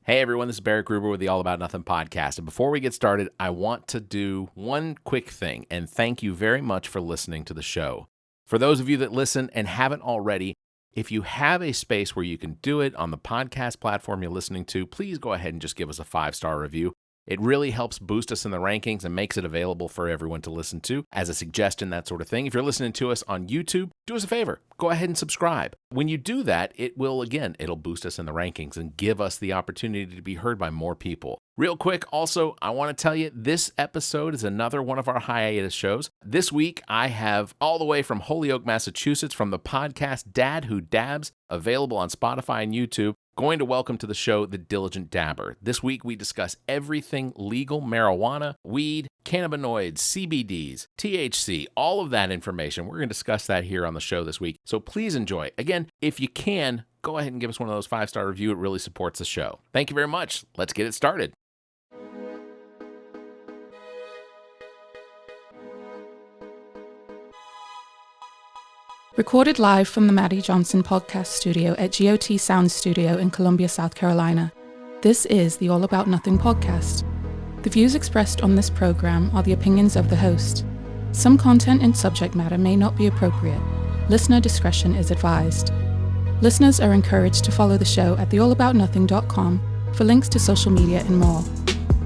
Hey everyone, this is Barrett with the All About Nothing podcast. And before we get started, I want to do one quick thing and thank you very much for listening to the show. For those of you that listen and haven't already, if you have a space where you can do it on the podcast platform you're listening to, please go ahead and just give us a 5-star review. It really helps boost us in the rankings and makes it available for everyone to listen to as a suggestion, that sort of thing. If you're listening to us on YouTube, do us a favor. Go ahead and subscribe. When you do that, it'll boost us in the rankings and give us the opportunity to be heard by more people. Real quick, also, I want to tell you, this episode is another one of our hiatus shows. This week, I have all the way from Holyoke, Massachusetts, from the podcast Dad Who Dabs, available on Spotify and YouTube, going to welcome to the show the Diligent Dabber. This week, we discuss everything legal marijuana, weed, cannabinoids, CBDs, THC, all of that information. We're going to discuss that here on the show this week. So please enjoy. Again, if you can, go ahead and give us one of those 5-star reviews. It really supports the show. Thank you very much. Let's get it started. Recorded live from the Maddie Johnson podcast studio at GOT Sound Studio in Columbia, South Carolina. This is the All About Nothing podcast. The views expressed on this program are the opinions of the host. Some content and subject matter may not be appropriate. Listener discretion is advised. Listeners are encouraged to follow the show at theallaboutnothing.com for links to social media and more.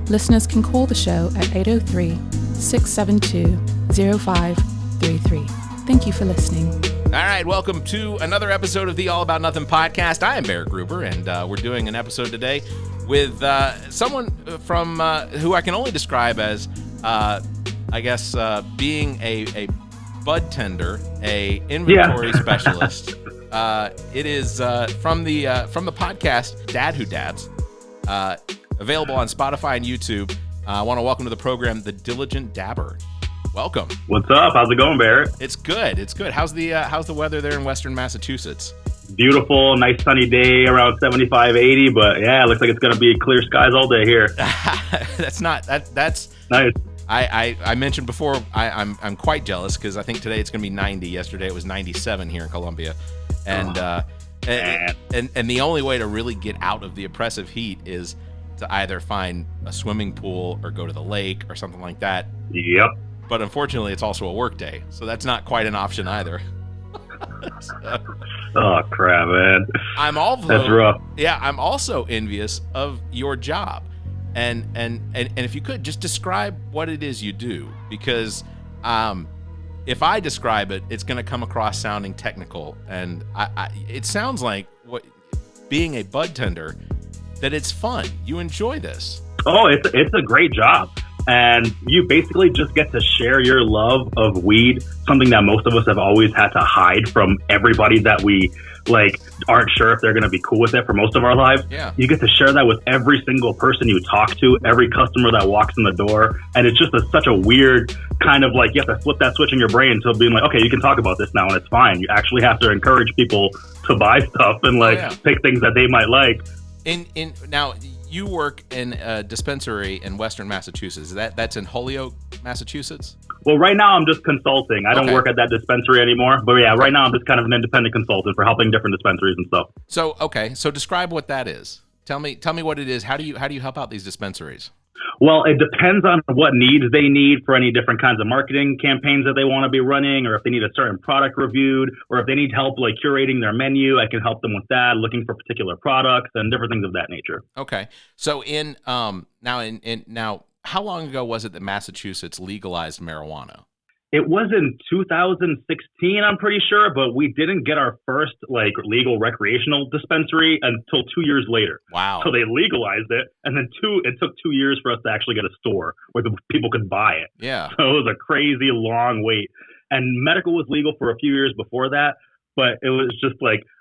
Listeners can call the show at 803-672-0533. Thank you for listening. All right, welcome to another episode of the All About Nothing podcast. I am Barrett Gruber, and we're doing an episode today with someone from who I can only describe as, being a bud tender, a inventory specialist. It is from the podcast Dad Who Dabs, available on Spotify and YouTube. I want to welcome to the program the Diligent Dabber. Welcome. What's up? How's it going, Barrett? It's good. It's good. How's the weather there in Western Massachusetts? Beautiful, nice sunny day, around 75, 80. But yeah, it looks like it's going to be clear skies all day here. That's nice. I mentioned before I'm quite jealous because I think today it's going to be 90. Yesterday it was 97 here in Columbia, and and the only way to really get out of the oppressive heat is to either find a swimming pool or go to the lake or something like that. Yep. But unfortunately, it's also a work day, so that's not quite an option either. Oh crap, man! That's rough. Yeah, I'm also envious of your job, and if you could just describe what it is you do, because if I describe it, it's going to come across sounding technical, and it sounds like being a bud tender, that it's fun. You enjoy this. Oh, it's a great job. And you basically just get to share your love of weed, something that most of us have always had to hide from everybody that we aren't sure if they're going to be cool with it for most of our lives. Yeah. You get to share that with every single person you talk to, every customer that walks in the door. And it's just such a weird kind of you have to flip that switch in your brain to being okay, you can talk about this now and it's fine. You actually have to encourage people to buy stuff and pick things that they might like. Now, you work in a dispensary in Western Massachusetts. That's in Holyoke, Massachusetts? Well, right now I'm just consulting. I don't work at that dispensary anymore. But yeah, right now I'm just kind of an independent consultant for helping different dispensaries and stuff. So describe what that is. Tell me what it is. How do you help out these dispensaries? Well, it depends on what needs they need for any different kinds of marketing campaigns that they want to be running, or if they need a certain product reviewed, or if they need help curating their menu, I can help them with that, looking for particular products and different things of that nature. Okay. So now, how long ago was it that Massachusetts legalized marijuana? It was in 2016, I'm pretty sure, but we didn't get our first legal recreational dispensary until 2 years later. Wow. So they legalized it, and then it took 2 years for us to actually get a store where people could buy it. Yeah. So it was a crazy long wait. And medical was legal for a few years before that, but it was just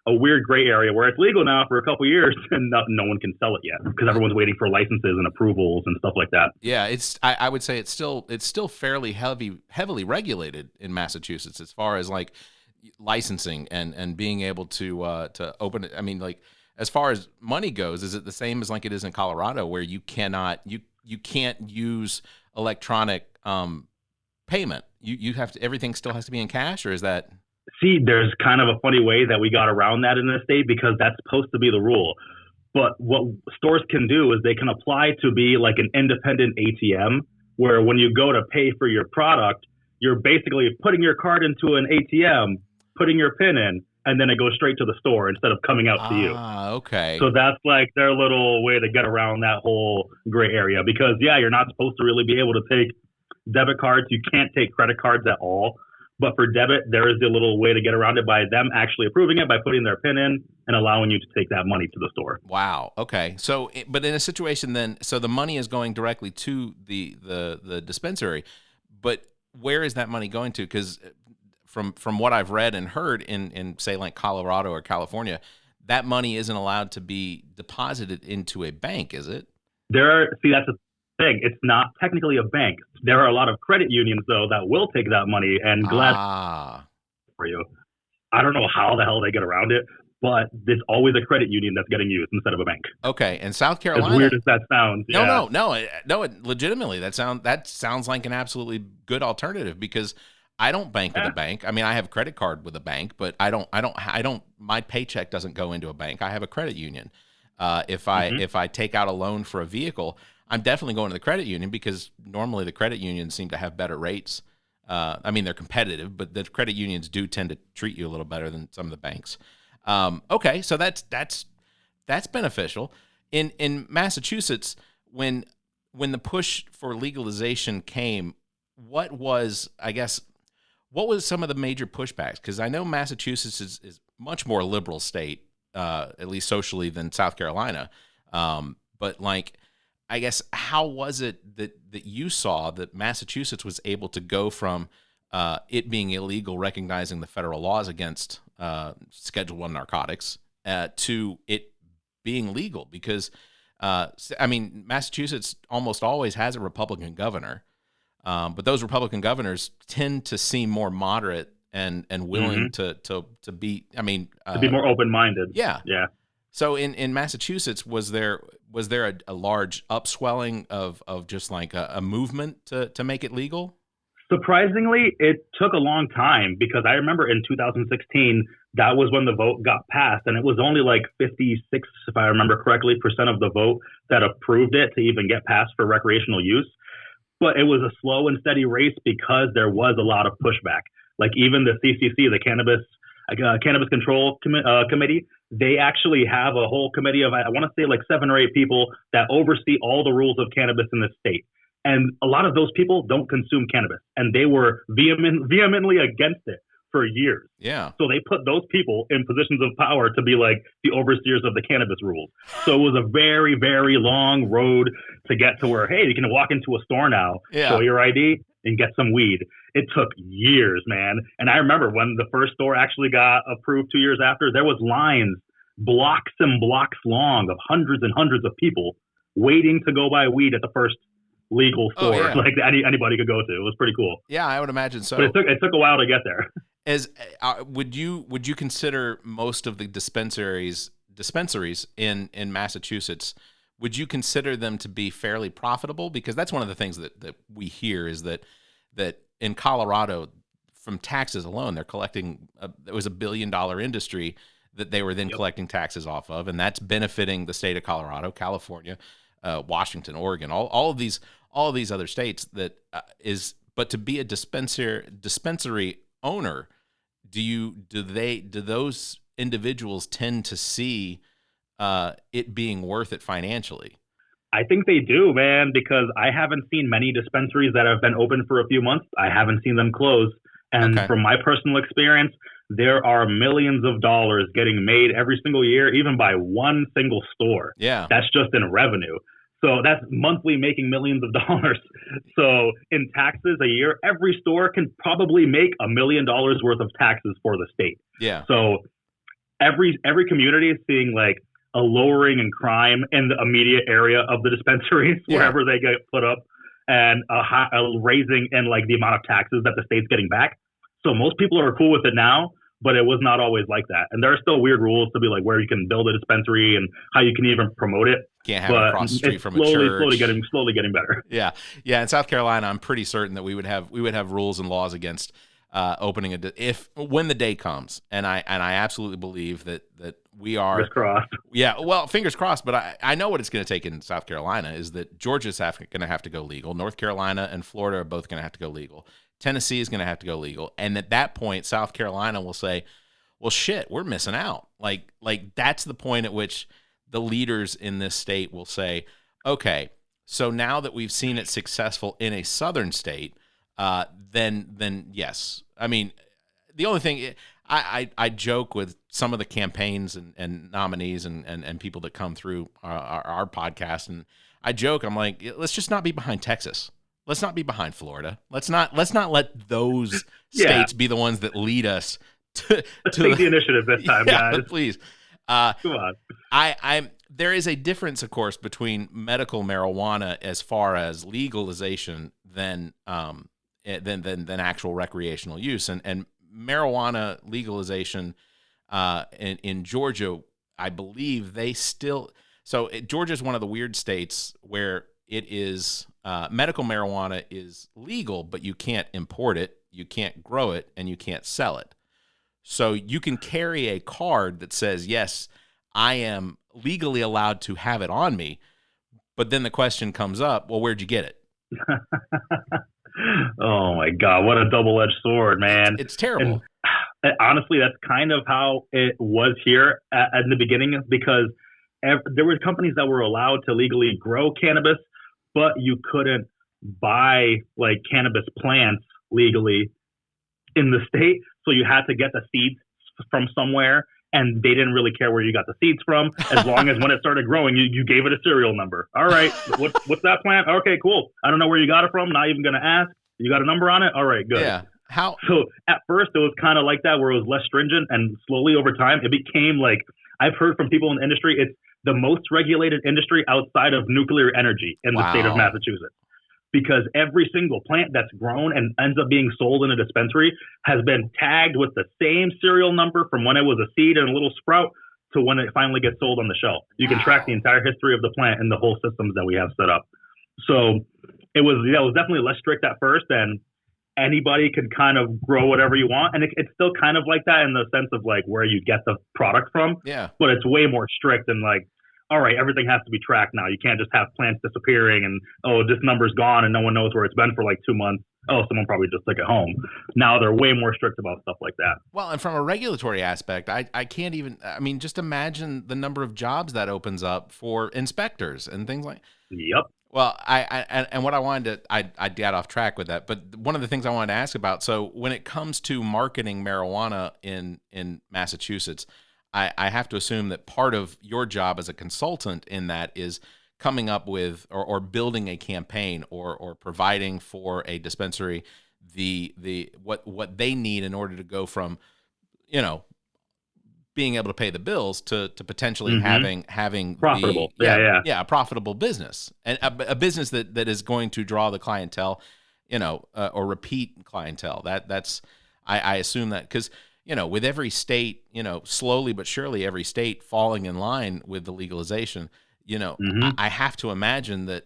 a weird gray area where it's legal now for a couple of years and no one can sell it yet because everyone's waiting for licenses and approvals and stuff like that. Yeah, I would say it's still fairly heavily regulated in Massachusetts as far as licensing and being able to open it. I mean, as far as money goes, is it the same as it is in Colorado where you can't use electronic payment? You have to, everything still has to be in cash, or is that? See, there's kind of a funny way that we got around that in this state because that's supposed to be the rule. But what stores can do is they can apply to be like an independent ATM, where when you go to pay for your product, you're basically putting your card into an ATM, putting your PIN in, and then it goes straight to the store instead of coming out to you. Okay. So that's like their little way to get around that whole gray area, because you're not supposed to really be able to take debit cards. You can't take credit cards at all. But for debit, there is the little way to get around it by them actually approving it, by putting their PIN in and allowing you to take that money to the store. Wow. Okay. So, but in a situation then, so the money is going directly to the dispensary, but where is that money going to? Because from what I've read and heard in say like Colorado or California, that money isn't allowed to be deposited into a bank, is it? That's the thing. It's not technically a bank. There are a lot of credit unions, though, that will take that money and gladly for you. I don't know how the hell they get around it, but there's always a credit union that's getting used instead of a bank. Okay, and South Carolina. As weird as that sounds. No. Legitimately, that sounds like an absolutely good alternative, because I don't bank with a bank. I mean, I have a credit card with a bank, but I don't. My paycheck doesn't go into a bank. I have a credit union. If I take out a loan for a vehicle, I'm definitely going to the credit union, because normally the credit unions seem to have better rates. I mean, they're competitive, but the credit unions do tend to treat you a little better than some of the banks. Okay, so that's beneficial. In Massachusetts, when the push for legalization came, what was some of the major pushbacks? Because I know Massachusetts is much more liberal state, at least socially, than South Carolina. But like, I guess, how was it that you saw that Massachusetts was able to go from it being illegal, recognizing the federal laws against Schedule I narcotics, to it being legal? Because, I mean, Massachusetts almost always has a Republican governor, but those Republican governors tend to seem more moderate and willing to be, I mean, to be more open-minded. Yeah. Yeah. So in Massachusetts, was there a large upswelling of just like a movement to make it legal? Surprisingly, it took a long time, because I remember in 2016, that was when the vote got passed, and it was only like 56, if I remember correctly, % of the vote that approved it to even get passed for recreational use. But it was a slow and steady race, because there was a lot of pushback. Like even the CCC, the Cannabis Control Committee, they actually have a whole committee of, I want to say like 7 or 8 people that oversee all the rules of cannabis in the state. And a lot of those people don't consume cannabis, and they were vehemently against it for years. Yeah. So they put those people in positions of power to be like the overseers of the cannabis rules. So it was a very, very long road to get to where, hey, you can walk into a store now, show your ID, and get some weed. It took years, man. And I remember when the first store actually got approved 2 years after, there was lines, blocks and blocks long, of hundreds and hundreds of people waiting to go buy weed at the first legal store, like anybody could go to. It was pretty cool. Yeah, I would imagine so. But it took a while to get there. As would you consider most of the dispensaries in Massachusetts, would you consider them to be fairly profitable? Because that's one of the things that we hear is that in Colorado, from taxes alone, they're collecting it was $1 billion industry that they were then collecting taxes off of, and that's benefiting the state of Colorado, California, Washington, Oregon, all of these other states. But to be a dispensary owner, do those individuals tend to see it being worth it financially? I think they do, man, because I haven't seen many dispensaries that have been open for a few months. I haven't seen them close. And from my personal experience, there are millions of dollars getting made every single year, even by one single store. Yeah. That's just in revenue. So that's monthly making millions of dollars. So in taxes a year, every store can probably make $1 million worth of taxes for the state. Yeah. So every community is seeing like a lowering in crime in the immediate area of the dispensaries, wherever they get put up, and a raising in like the amount of taxes that the state's getting back. So most people are cool with it now, but it was not always like that. And there are still weird rules to be like where you can build a dispensary and how you can even promote it. Can't have it across the street from a church. Slowly getting better. Yeah. In South Carolina, I'm pretty certain that we would have rules and laws against opening when the day comes. And I absolutely believe that we are. Fingers crossed. Yeah, well, fingers crossed. But I know what it's going to take in South Carolina is that Georgia's going to have to go legal. North Carolina and Florida are both going to have to go legal. Tennessee is going to have to go legal. And at that point, South Carolina will say, well, shit, we're missing out. Like that's the point at which the leaders in this state will say, okay, so now that we've seen it successful in a southern state, then yes. I mean, the only thing I joke with some of the campaigns and nominees and people that come through our podcast, and I joke, I'm like, let's just not be behind Texas. Let's not be behind Florida. Let's not let those states be the ones that lead us to take the initiative this time, guys. Please. Come on. There is a difference, of course, between medical marijuana as far as legalization than actual recreational use, and marijuana legalization in Georgia, I believe they still. So Georgia is one of the weird states where it is medical marijuana is legal, but you can't import it, you can't grow it, and you can't sell it. So you can carry a card that says, yes, I am legally allowed to have it on me. But then the question comes up, well, where'd you get it? Oh, my God. What a double-edged sword, man. It's terrible. And honestly, that's kind of how it was here at the beginning, because there were companies that were allowed to legally grow cannabis, but you couldn't buy like cannabis plants legally in the state. So you had to get the seeds from somewhere, and they didn't really care where you got the seeds from, as long as when it started growing, you gave it a serial number. All right, what's that plant? Okay, cool. I don't know where you got it from. Not even going to ask. You got a number on it? All right, good. Yeah. How? So at first it was kind of like that, where it was less stringent, and slowly over time it became like, I've heard from people in the industry, it's the most regulated industry outside of nuclear energy in the state of Massachusetts. Because every single plant that's grown and ends up being sold in a dispensary has been tagged with the same serial number from when it was a seed and a little sprout to when it finally gets sold on the shelf. You can track the entire history of the plant and the whole systems that we have set up. So it was definitely less strict at first, and anybody could kind of grow whatever you want. And it's still kind of like that in the sense of like where you get the product from. Yeah. But it's way more strict and like, all right, everything has to be tracked now. You can't just have plants disappearing and, oh, this number's gone and no one knows where it's been for like 2 months. Oh, someone probably just took it home. Now they're way more strict about stuff like that. Well, and from a regulatory aspect, I can't even, I mean, just imagine the number of jobs that opens up for inspectors and things like. Yep. Well, and what I wanted to, I got off track with that, but one of the things I wanted to ask about, so when it comes to marketing marijuana in Massachusetts, I have to assume that part of your job as a consultant in that is coming up with or building a campaign or providing for a dispensary the what they need in order to go from, you know, being able to pay the bills to potentially having profitable, a profitable business, and a business that is going to draw the clientele, you know, or repeat clientele. That's I assume that because, you know, with every state, you know, slowly but surely every state falling in line with the legalization, you know, I have to imagine that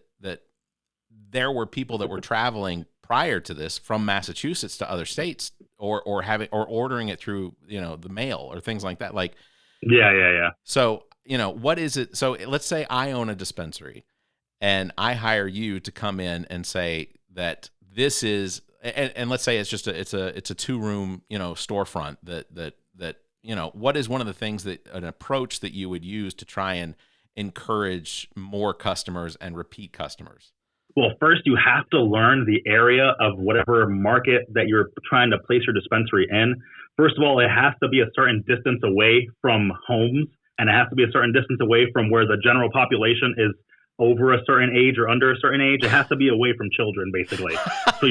there were people that were traveling prior to this from Massachusetts to other states or ordering it through, you know, the mail or things like that. Like, yeah. So, you know, what is it? So let's say I own a dispensary and I hire you to come in and say that this is, and let's say it's just it's a 2-room, you know, storefront that, you know, what is one of the things that an approach that you would use to try and encourage more customers and repeat customers? Well, first you have to learn the area of whatever market that you're trying to place your dispensary in. First of all, it has to be a certain distance away from homes, and it has to be a certain distance away from where the general population is over a certain age or under a certain age. It has to be away from children, basically. So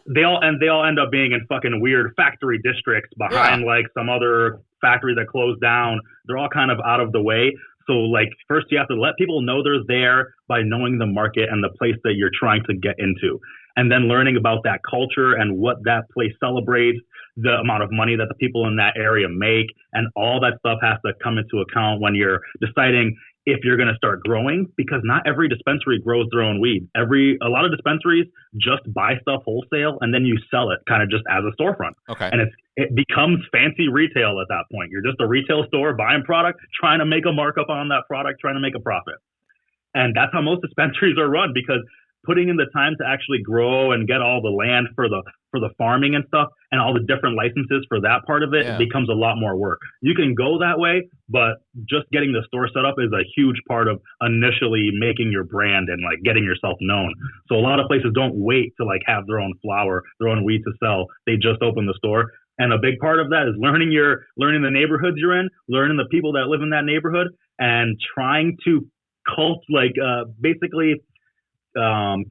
they all end up being in fucking weird factory districts behind like some other factory that closed down. They're all kind of out of the way. So like first you have to let people know they're there by knowing the market and the place that you're trying to get into. And then learning about that culture and what that place celebrates, the amount of money that the people in that area make, and all that stuff has to come into account when you're deciding if you're going to start growing, because not every dispensary grows their own weed. A lot of dispensaries just buy stuff wholesale and then you sell it kind of just as a storefront. Okay. And it becomes fancy retail at that point. You're just a retail store buying product, trying to make a markup on that product, trying to make a profit. And that's how most dispensaries are run, because putting in the time to actually grow and get all the land for the farming and stuff and all the different licenses for that part of it, it becomes a lot more work. You can go that way, but just getting the store set up is a huge part of initially making your brand and like getting yourself known. So a lot of places don't wait to like have their own flower, their own weed to sell. They just open the store. And a big part of that is learning the neighborhoods you're in, learning the people that live in that neighborhood, and trying to basically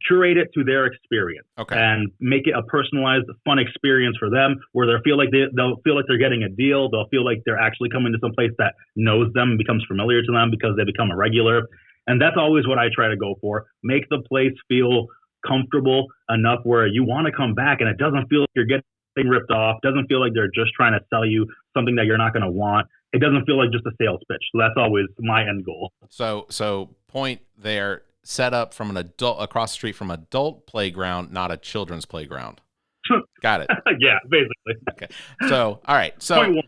curate it to their experience, and make it a personalized, fun experience for them, where they'll feel like they're getting a deal. They'll feel like they're actually coming to some place that knows them, and becomes familiar to them because they become a regular. And that's always what I try to go for. Make the place feel comfortable enough where you want to come back, and it doesn't feel like you're getting ripped off. Doesn't feel like they're just trying to sell you something that you're not going to want. It doesn't feel like just a sales pitch. So that's always my end goal. So point there. Set up from an adult across the street from adult playground, not a children's playground. Got it. Yeah, basically. Okay. So, all right. So,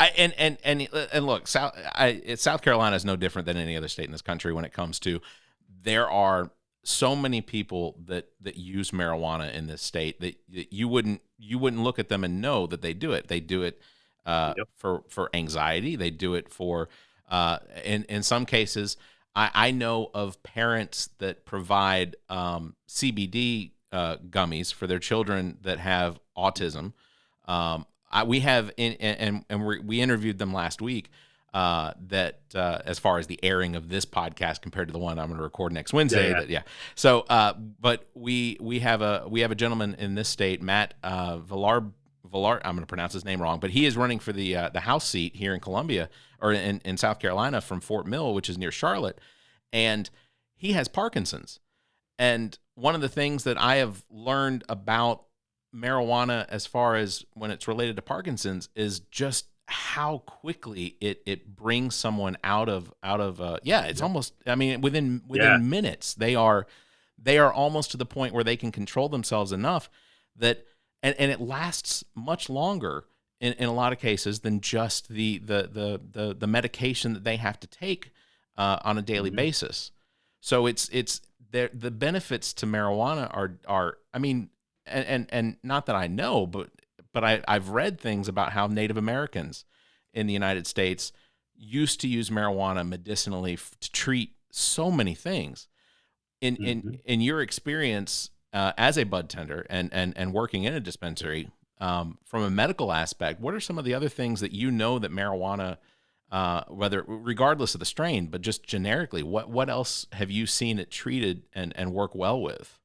and look, South Carolina is no different than any other state in this country when it comes to, there are so many people that use marijuana in this state that you wouldn't look at them and know that they do it. They do it for anxiety. They do it for in some cases. I know of parents that provide CBD gummies for their children that have autism. We interviewed them last week. As far as the airing of this podcast compared to the one I'm going to record next Wednesday. So, but we have a gentleman in this state, Matt Villar. I'm going to pronounce his name wrong, but he is running for the House seat here in Columbia, or in South Carolina, from Fort Mill, which is near Charlotte, and he has Parkinson's. And one of the things that I have learned about marijuana, as far as when it's related to Parkinson's, is just how quickly it brings someone out of it's almost, I mean, within minutes they are almost to the point where they can control themselves enough that. And it lasts much longer in a lot of cases than just the medication that they have to take on a daily basis. So it's the benefits to marijuana are I mean, and not that I know, but I've read things about how Native Americans in the United States used to use marijuana medicinally to treat so many things. In your experience, as a bud tender and working in a dispensary, from a medical aspect, what are some of the other things that you know that marijuana, regardless of the strain, but just generically, what else have you seen it treated and work well with?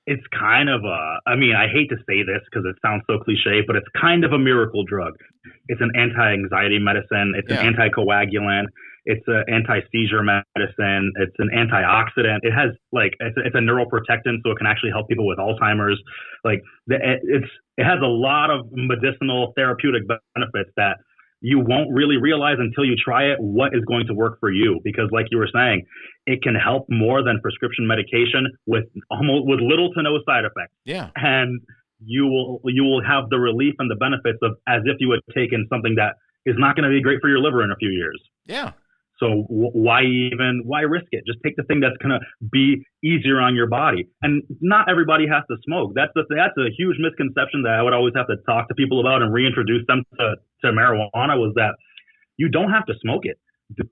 It's kind of I hate to say this because it sounds so cliche, but it's kind of a miracle drug. It's an anti-anxiety medicine. It's an anticoagulant. It's an anti-seizure medicine. It's an antioxidant. It has it's a neuroprotectant, so it can actually help people with Alzheimer's. It has a lot of medicinal therapeutic benefits that you won't really realize until you try it what is going to work for you. Because like you were saying, it can help more than prescription medication with little to no side effects. Yeah. And you will have the relief and the benefits of as if you had taken something that is not going to be great for your liver in a few years. Yeah. So why risk it? Just take the thing that's going to be easier on your body. And not everybody has to smoke. That's a huge misconception that I would always have to talk to people about and reintroduce them to marijuana, was that you don't have to smoke it.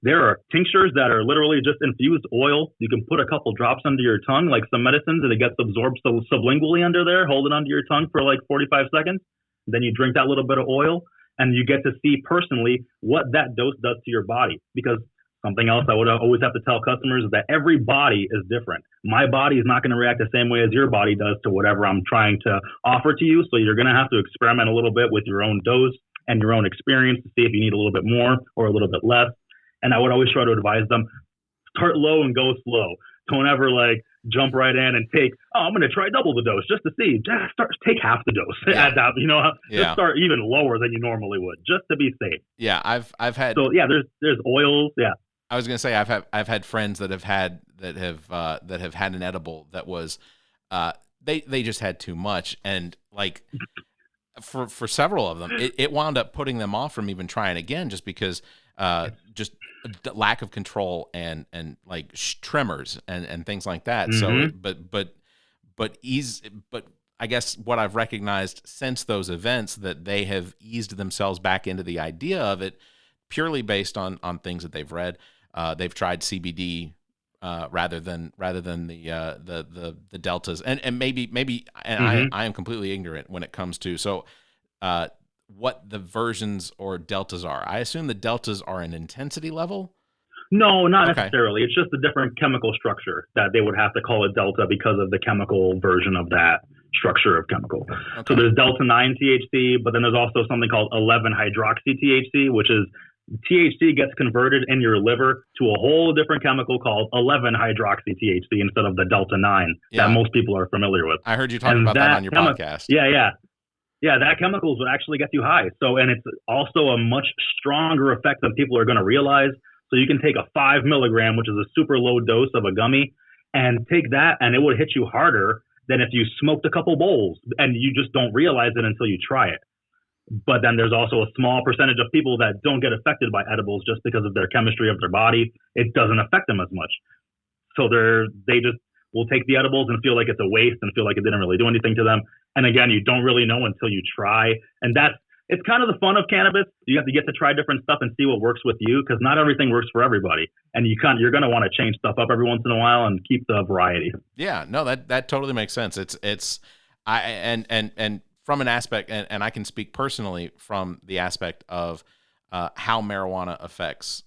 There are tinctures that are literally just infused oil. You can put a couple drops under your tongue, like some medicines, and it gets absorbed sublingually under there. Hold it under your tongue for like 45 seconds. Then you drink that little bit of oil, and you get to see personally what that dose does to your body. Because something else I would always have to tell customers is that every body is different. My body is not going to react the same way as your body does to whatever I'm trying to offer to you. So you're going to have to experiment a little bit with your own dose and your own experience to see if you need a little bit more or a little bit less. And I would always try to advise them, start low and go slow. Don't ever jump right in and take, I'm going to try double the dose just to see. Just take half the dose. Yeah. Just start even lower than you normally would, just to be safe. Yeah, I've had. So yeah, there's oils. Yeah. I was gonna say I've had friends that have had an edible that was they just had too much, and like for several of them it wound up putting them off from even trying again, just because just lack of control and like tremors and things like that. So but I guess what I've recognized since those events, that they have eased themselves back into the idea of it purely based on things that they've read. They've tried CBD rather than the deltas, and maybe I am completely ignorant when it comes to what the versions or deltas are. I assume the deltas are an intensity level. No, not necessarily. It's just a different chemical structure that they would have to call it delta because of the chemical version of that structure of chemical. Okay. So there's delta 9 THC, but then there's also something called 11 hydroxy THC, which is THC gets converted in your liver to a whole different chemical called 11 hydroxy THC instead of the delta 9 that most people are familiar with. I heard you talking about that on your podcast. Yeah, that chemicals would actually get you high. So, and it's also a much stronger effect than people are going to realize. So you can take a 5 milligram, which is a super low dose of a gummy, and take that, and it would hit you harder than if you smoked a couple bowls, and you just don't realize it until you try it. But then there's also a small percentage of people that don't get affected by edibles just because of their chemistry of their body. It doesn't affect them as much. So they just will take the edibles and feel like it's a waste and feel like it didn't really do anything to them. And again, you don't really know until you try. And it's kind of the fun of cannabis. You have to get to try different stuff and see what works with you, because not everything works for everybody. And you're going to want to change stuff up every once in a while and keep the variety. Yeah, no, that totally makes sense. And from an aspect, and I can speak personally from the aspect of how marijuana affects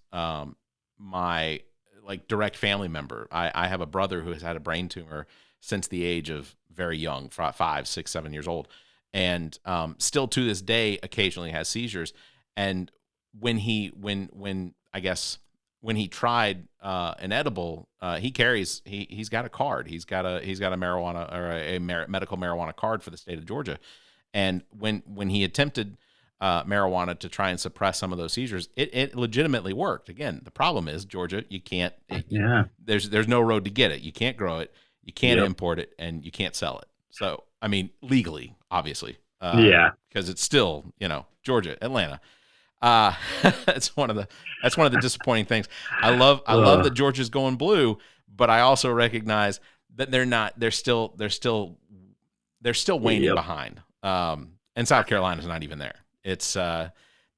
my like direct family member. I have a brother who has had a brain tumor since the age of very young, 5, 6, 7 years old, and still to this day occasionally has seizures. And when he tried an edible, he's got a card. He's got a marijuana or a medical marijuana card for the state of Georgia. And when he attempted marijuana to try and suppress some of those seizures, it legitimately worked. Again, the problem is Georgia, you can't. There's no road to get it. You can't grow it. You can't import it, and you can't sell it. So I mean, legally, obviously. Because it's still Georgia, Atlanta. That's one of the disappointing things. I love that Georgia's going blue, but I also recognize that they're still waning behind. And South Carolina's not even there. It's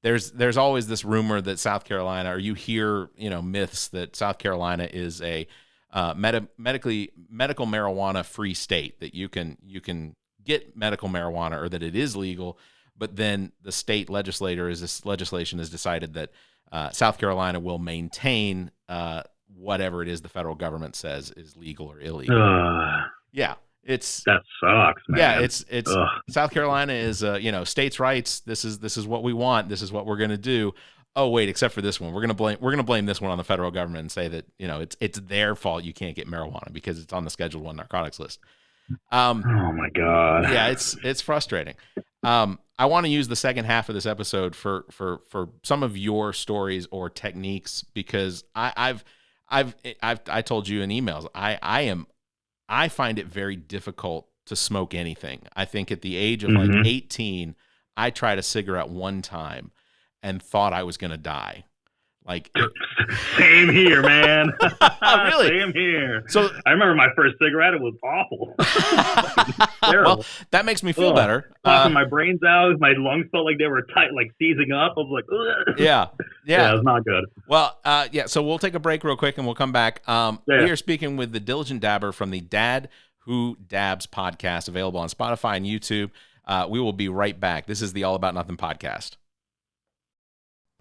there's always this rumor that South Carolina, or you hear myths that South Carolina is a medical marijuana free state, that you can get medical marijuana, or that it is legal. But then the state legislation has decided that South Carolina will maintain whatever it is the federal government says is legal or illegal. Yeah. That sucks, man. Yeah, it's South Carolina is states' rights. This is what we want. This is what we're going to do. Oh wait, except for this one, we're going to blame this one on the federal government and say that it's their fault you can't get marijuana because it's on the Schedule 1 narcotics list. Oh my God. Yeah, it's frustrating. I want to use the second half of this episode for some of your stories or techniques, because I told you in emails I find it very difficult to smoke anything. I think at the age of like 18, I tried a cigarette one time and thought I was going to die. Like, same here, man. Really? Same here. So I remember my first cigarette. It was awful. Terrible. Well, that makes me feel better. Popping my brains out. My lungs felt like they were tight, like seizing up. I was like, ugh. Yeah, it was not good. Well, so we'll take a break real quick and we'll come back. We are speaking with the Diligent Dabber from the Dad Who Dabs podcast, available on Spotify and YouTube. We will be right back. This is the All About Nothing podcast.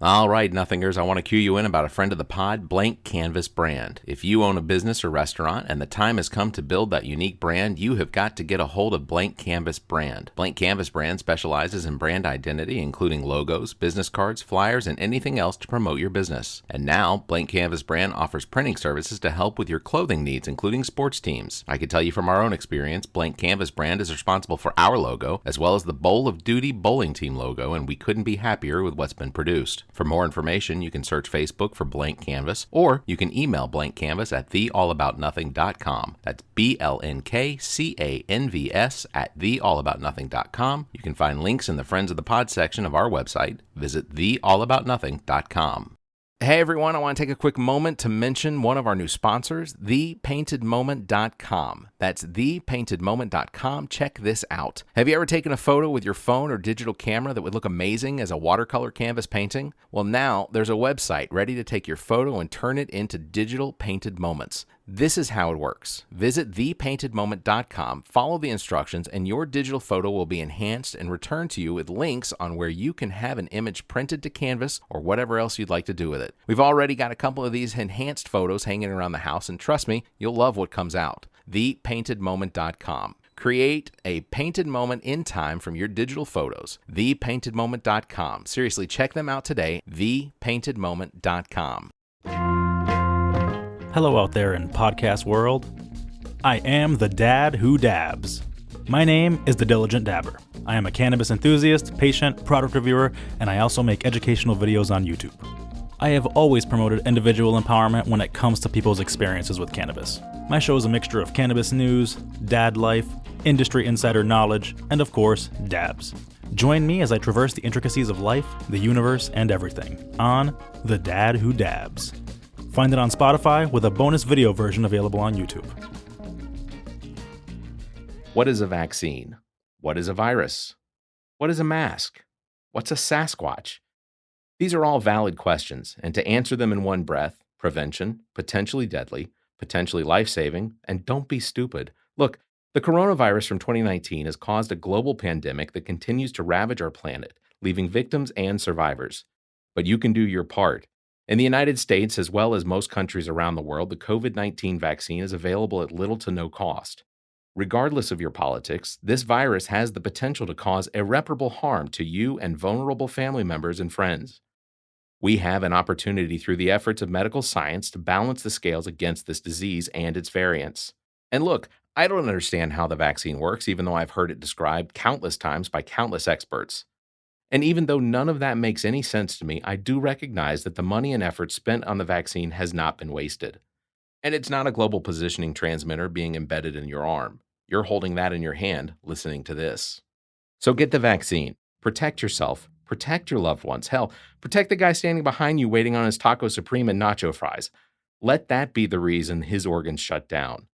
All right, Nothingers, I want to cue you in about a friend of the pod, Blank Canvas Brand. If you own a business or restaurant and the time has come to build that unique brand, you have got to get a hold of Blank Canvas Brand. Blank Canvas Brand specializes in brand identity, including logos, business cards, flyers, and anything else to promote your business. And now, Blank Canvas Brand offers printing services to help with your clothing needs, including sports teams. I can tell you from our own experience, Blank Canvas Brand is responsible for our logo, as well as the Bowl of Duty bowling team logo, and we couldn't be happier with what's been produced. For more information, you can search Facebook for Blank Canvas, or you can email Blank Canvas at theallaboutnothing.com. That's BLNKCANVS at theallaboutnothing.com. You can find links in the Friends of the Pod section of our website. Visit theallaboutnothing.com. Hey everyone, I want to take a quick moment to mention one of our new sponsors, thepaintedmoment.com. That's thepaintedmoment.com. Check this out. Have you ever taken a photo with your phone or digital camera that would look amazing as a watercolor canvas painting? Well, now there's a website ready to take your photo and turn it into digital painted moments. This is how it works. Visit thepaintedmoment.com, follow the instructions, and your digital photo will be enhanced and returned to you with links on where you can have an image printed to canvas or whatever else you'd like to do with it. We've already got a couple of these enhanced photos hanging around the house, and trust me, you'll love what comes out. Thepaintedmoment.com. Create a painted moment in time from your digital photos. Thepaintedmoment.com. Seriously, check them out today. Thepaintedmoment.com. Hello out there in podcast world. I am the dad who dabs. My name is the Diligent Dabber. I am a cannabis enthusiast, patient, product reviewer, and I also make educational videos on YouTube. I have always promoted individual empowerment when it comes to people's experiences with cannabis. My show is a mixture of cannabis news, dad life, industry insider knowledge, and of course, dabs. Join me as I traverse the intricacies of life, the universe, and everything on The Dad Who Dabs. Find it on Spotify with a bonus video version available on YouTube. What is a vaccine? What is a virus? What is a mask? What's a Sasquatch? These are all valid questions, and to answer them in one breath, prevention, potentially deadly, potentially life-saving, and don't be stupid. Look, the coronavirus from 2019 has caused a global pandemic that continues to ravage our planet, leaving victims and survivors. But you can do your part. In the United States, as well as most countries around the world, the COVID-19 vaccine is available at little to no cost. Regardless of your politics, this virus has the potential to cause irreparable harm to you and vulnerable family members and friends. We have an opportunity through the efforts of medical science to balance the scales against this disease and its variants. And look, I don't understand how the vaccine works, even though I've heard it described countless times by countless experts. And even though none of that makes any sense to me, I do recognize that the money and effort spent on the vaccine has not been wasted. And it's not a global positioning transmitter being embedded in your arm. You're holding that in your hand, listening to this. So get the vaccine. Protect yourself. Protect your loved ones. Hell, protect the guy standing behind you waiting on his taco supreme and nacho fries. Let that be the reason his organs shut down.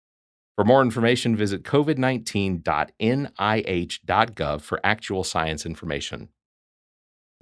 For more information, visit covid19.nih.gov for actual science information.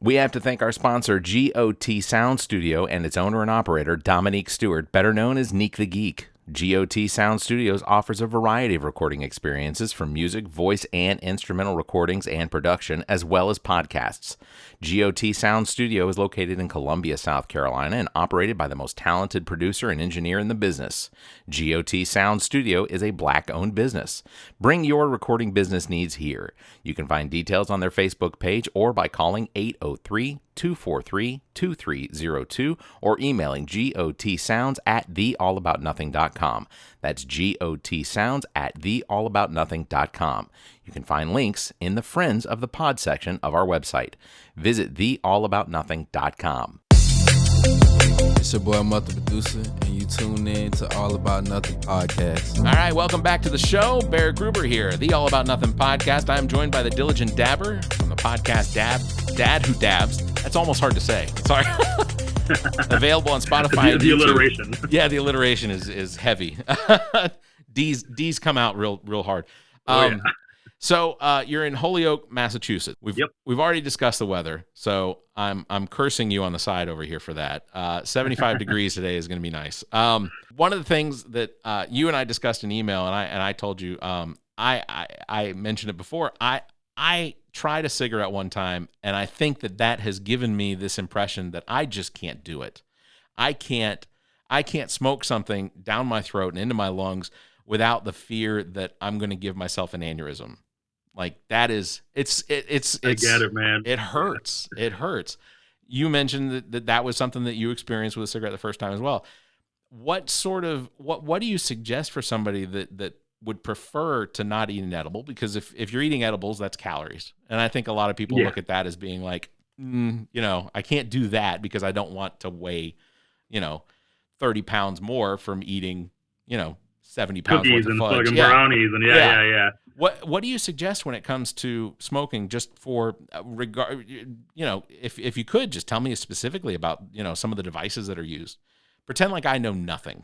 We have to thank our sponsor, GOT Sound Studio, and its owner and operator, Dominique Stewart, better known as Neek the Geek. GOT Sound Studios offers a variety of recording experiences from music, voice, and instrumental recordings and production, as well as podcasts. GOT Sound Studio is located in Columbia, South Carolina, and operated by the most talented producer and engineer in the business. GOT Sound Studio is a Black-owned business. Bring your recording business needs here. You can find details on their Facebook page or by calling 803-243-2302 or emailing gotsounds@theallaboutnothing.com. That's gotsounds@theallaboutnothing.com. You can find links in the Friends of the Pod section of our website. Visit theallaboutnothing.com. It's your boy, Mother Producer, and you tune in to All About Nothing Podcast. All right, welcome back to the show. Barrett Gruber here, the All About Nothing Podcast. I'm joined by the Diligent Dabber from the podcast Dad Who Dabs. That's almost hard to say. Sorry. Available on Spotify. The alliteration. Yeah, the alliteration is heavy. D's come out real hard. So you're in Holyoke, Massachusetts. We've already discussed the weather, so I'm cursing you on the side over here for that. 75 degrees today is going to be nice. One of the things that you and I discussed in email, and I told you, I mentioned it before. I tried a cigarette one time, and I think that has given me this impression that I just can't do it. I can't smoke something down my throat and into my lungs without the fear that I'm going to give myself an aneurysm. Like that is, it's. I get it, man. It hurts. It hurts. You mentioned that was something that you experienced with a cigarette the first time as well. What do you suggest for somebody that would prefer to not eat an edible? Because if you're eating edibles, that's calories. And I think a lot of people look at that as being like, I can't do that because I don't want to weigh, 30 pounds more from eating, 70 pounds Cookies worth of and fudge. fucking Yeah. brownies and yeah. What do you suggest when it comes to smoking? Just for if you could just tell me specifically about some of the devices that are used. Pretend like I know nothing.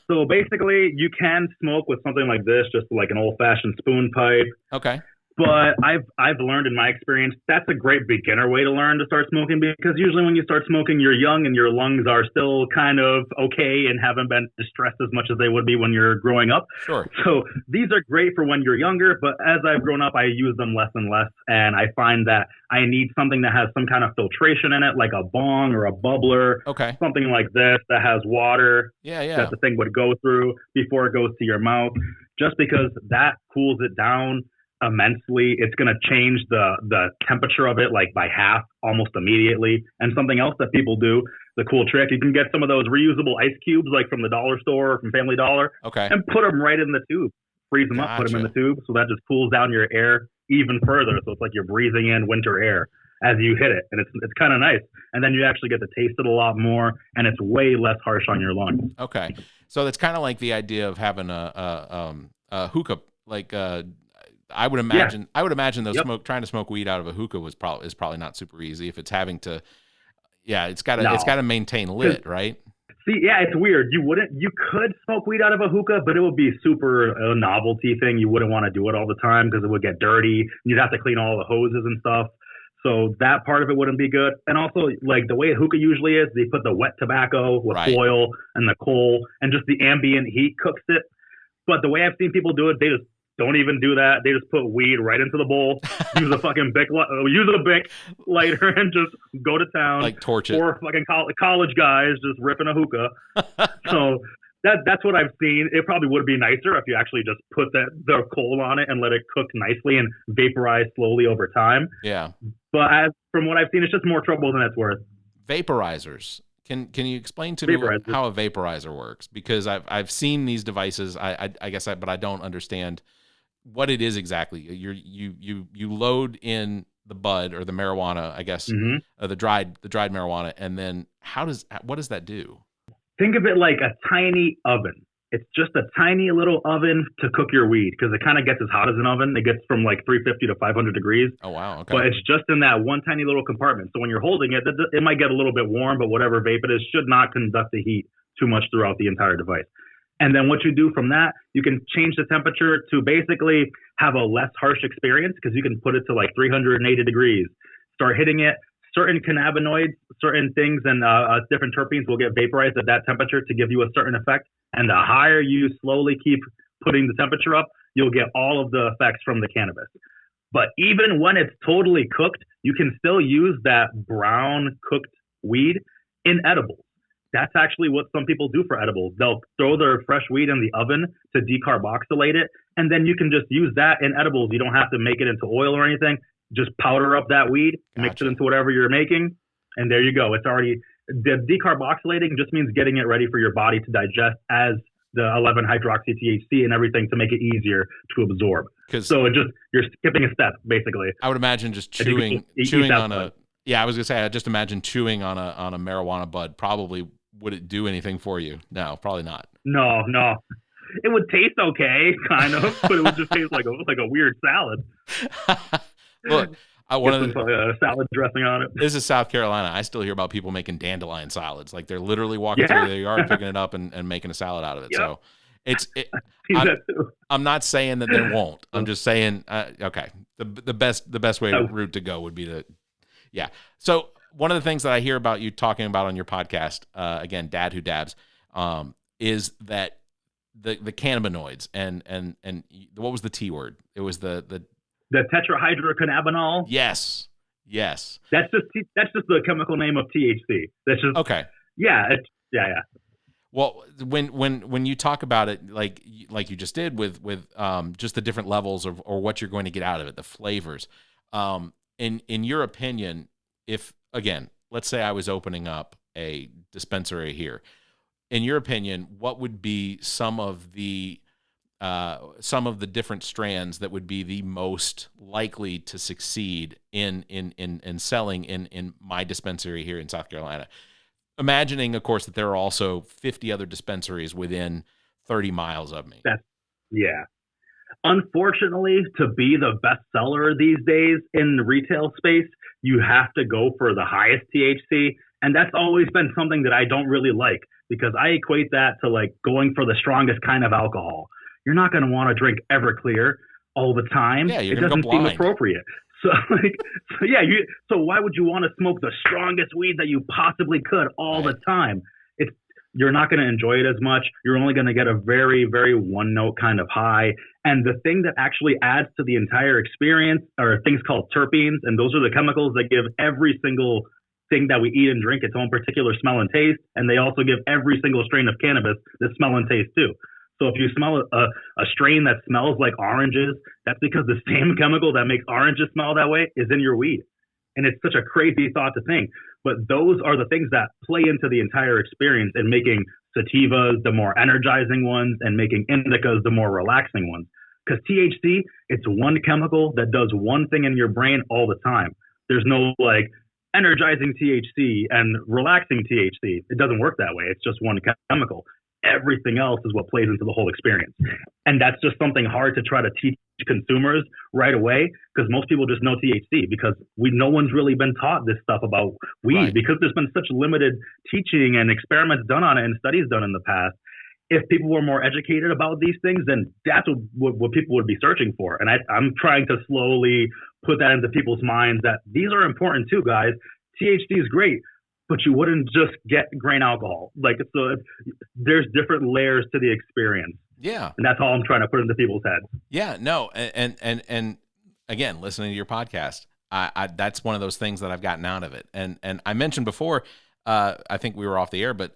So basically, you can smoke with something like this, just like an old-fashioned spoon pipe. Okay. But I've learned in my experience that's a great beginner way to learn to start smoking, because usually when you start smoking, you're young and your lungs are still kind of okay and haven't been distressed as much as they would be when you're growing up. Sure. So these are great for when you're younger, but as I've grown up, I use them less and less, and I find that I need something that has some kind of filtration in it, like a bong or a bubbler. Okay. Something like this that has water Yeah. that the thing would go through before it goes to your mouth, just because that cools it down immensely. It's going to change the temperature of it like by half almost immediately. And something else that people do, the cool trick, you can get some of those reusable ice cubes like from the dollar store or from Family Dollar, Okay. and put them right in the tube. Freeze them up, put them in the tube, so that just cools down your air even further. So it's like you're breathing in winter air as you hit it, and it's kind of nice. And then you actually get to taste it a lot more, and it's way less harsh on your lungs. Okay. So it's kind of like the idea of having a hookah, like I would imagine. I would imagine though, trying to smoke weed out of a hookah is probably not super easy if it's having to. Yeah, it's got to maintain lit, right? See, yeah, it's weird. You could smoke weed out of a hookah, but it would be super a novelty thing. You wouldn't want to do it all the time because it would get dirty. You'd have to clean all the hoses and stuff. So that part of it wouldn't be good. And also, like the way a hookah usually is, they put the wet tobacco with oil and the coal, and just the ambient heat cooks it. But the way I've seen people do it, they just don't even do that. They just put weed right into the bowl, use a fucking Bic lighter, and just go to town. Like torch it. Or fucking college guys just ripping a hookah. So that's what I've seen. It probably would be nicer if you actually just put the coal on it and let it cook nicely and vaporize slowly over time. Yeah. But from what I've seen, it's just more trouble than it's worth. Vaporizers. Can you explain to me how a vaporizer works? Because I've seen these devices. I guess but I don't understand what it is exactly. You load in the bud or the marijuana, I guess, the dried marijuana, and then what does that do? Think of it like a tiny oven. It's just a tiny little oven to cook your weed, because it kind of gets as hot as an oven. It gets from like 350 to 500 degrees. Oh, wow. Okay. But it's just in that one tiny little compartment. So when you're holding it, it might get a little bit warm, but whatever vape it is should not conduct the heat too much throughout the entire device. And then what you do from that, you can change the temperature to basically have a less harsh experience, because you can put it to like 380 degrees. Start hitting it. Certain cannabinoids, certain things, and different terpenes will get vaporized at that temperature to give you a certain effect. And the higher you slowly keep putting the temperature up, you'll get all of the effects from the cannabis. But even when it's totally cooked, you can still use that brown cooked weed in edibles. That's actually what some people do for edibles. They'll throw their fresh weed in the oven to decarboxylate it, and then you can just use that in edibles. You don't have to make it into oil or anything. Just powder up that weed, mix it into whatever you're making, and there you go. It's already, the decarboxylating just means getting it ready for your body to digest as the 11-hydroxy THC and everything, to make it easier to absorb. So you're skipping a step, basically. I would imagine just chewing on a, I was gonna say, I just imagine chewing on a marijuana bud. Probably, would it do anything for you? No, probably not. No. It would taste okay, kind of, but it would just taste like a weird salad. Look, I want salad dressing on it. This is South Carolina. I still hear about people making dandelion salads. Like they're literally walking through their yard, picking it up, and making a salad out of it. Yep. So I'm not saying that there won't. I'm just saying, okay, the best route to go would be to, So one of the things that I hear about you talking about on your podcast, again, Dad Who Dabs, is that the cannabinoids and what was the T word? It was the tetrahydrocannabinol. Yes. That's just the chemical name of THC. That's just okay. Yeah. Well, when you talk about it, like you just did with just the different levels or what you're going to get out of it, the flavors. In your opinion, if again, let's say I was opening up a dispensary here, in your opinion, what would be some of the some of the different strands that would be the most likely to succeed in selling in my dispensary here in South Carolina. Imagining, of course, that there are also 50 other dispensaries within 30 miles of me. Yeah. Unfortunately, to be the best seller these days in the retail space, you have to go for the highest THC. And that's always been something that I don't really like, because I equate that to like going for the strongest kind of alcohol. You're not going to want to drink Everclear all the time. Yeah, it doesn't seem appropriate. So so why would you want to smoke the strongest weed that you possibly could all the time? You're not going to enjoy it as much. You're only going to get a very, very one note kind of high. And the thing that actually adds to the entire experience are things called terpenes. And those are the chemicals that give every single thing that we eat and drink its own particular smell and taste. And they also give every single strain of cannabis the smell and taste too. So if you smell a strain that smells like oranges, that's because the same chemical that makes oranges smell that way is in your weed. And it's such a crazy thought to think. But those are the things that play into the entire experience and making sativas the more energizing ones and making indicas the more relaxing ones. Because THC, it's one chemical that does one thing in your brain all the time. There's no like energizing THC and relaxing THC. It doesn't work that way. It's just one chemical. Everything else is what plays into the whole experience. And that's just something hard to try to teach consumers right away, because most people just know THC because no one's really been taught this stuff about weed, right? Because there's been such limited teaching and experiments done on it and studies done in the past. If people were more educated about these things, then that's what people would be searching for. And I'm trying to slowly put that into people's minds that these are important too, guys. THC is great, but you wouldn't just get grain alcohol. Like, so there's different layers to the experience. Yeah. And that's all I'm trying to put into people's heads. Yeah, no. And again, listening to your podcast, I that's one of those things that I've gotten out of it. And I mentioned before, I think we were off the air, but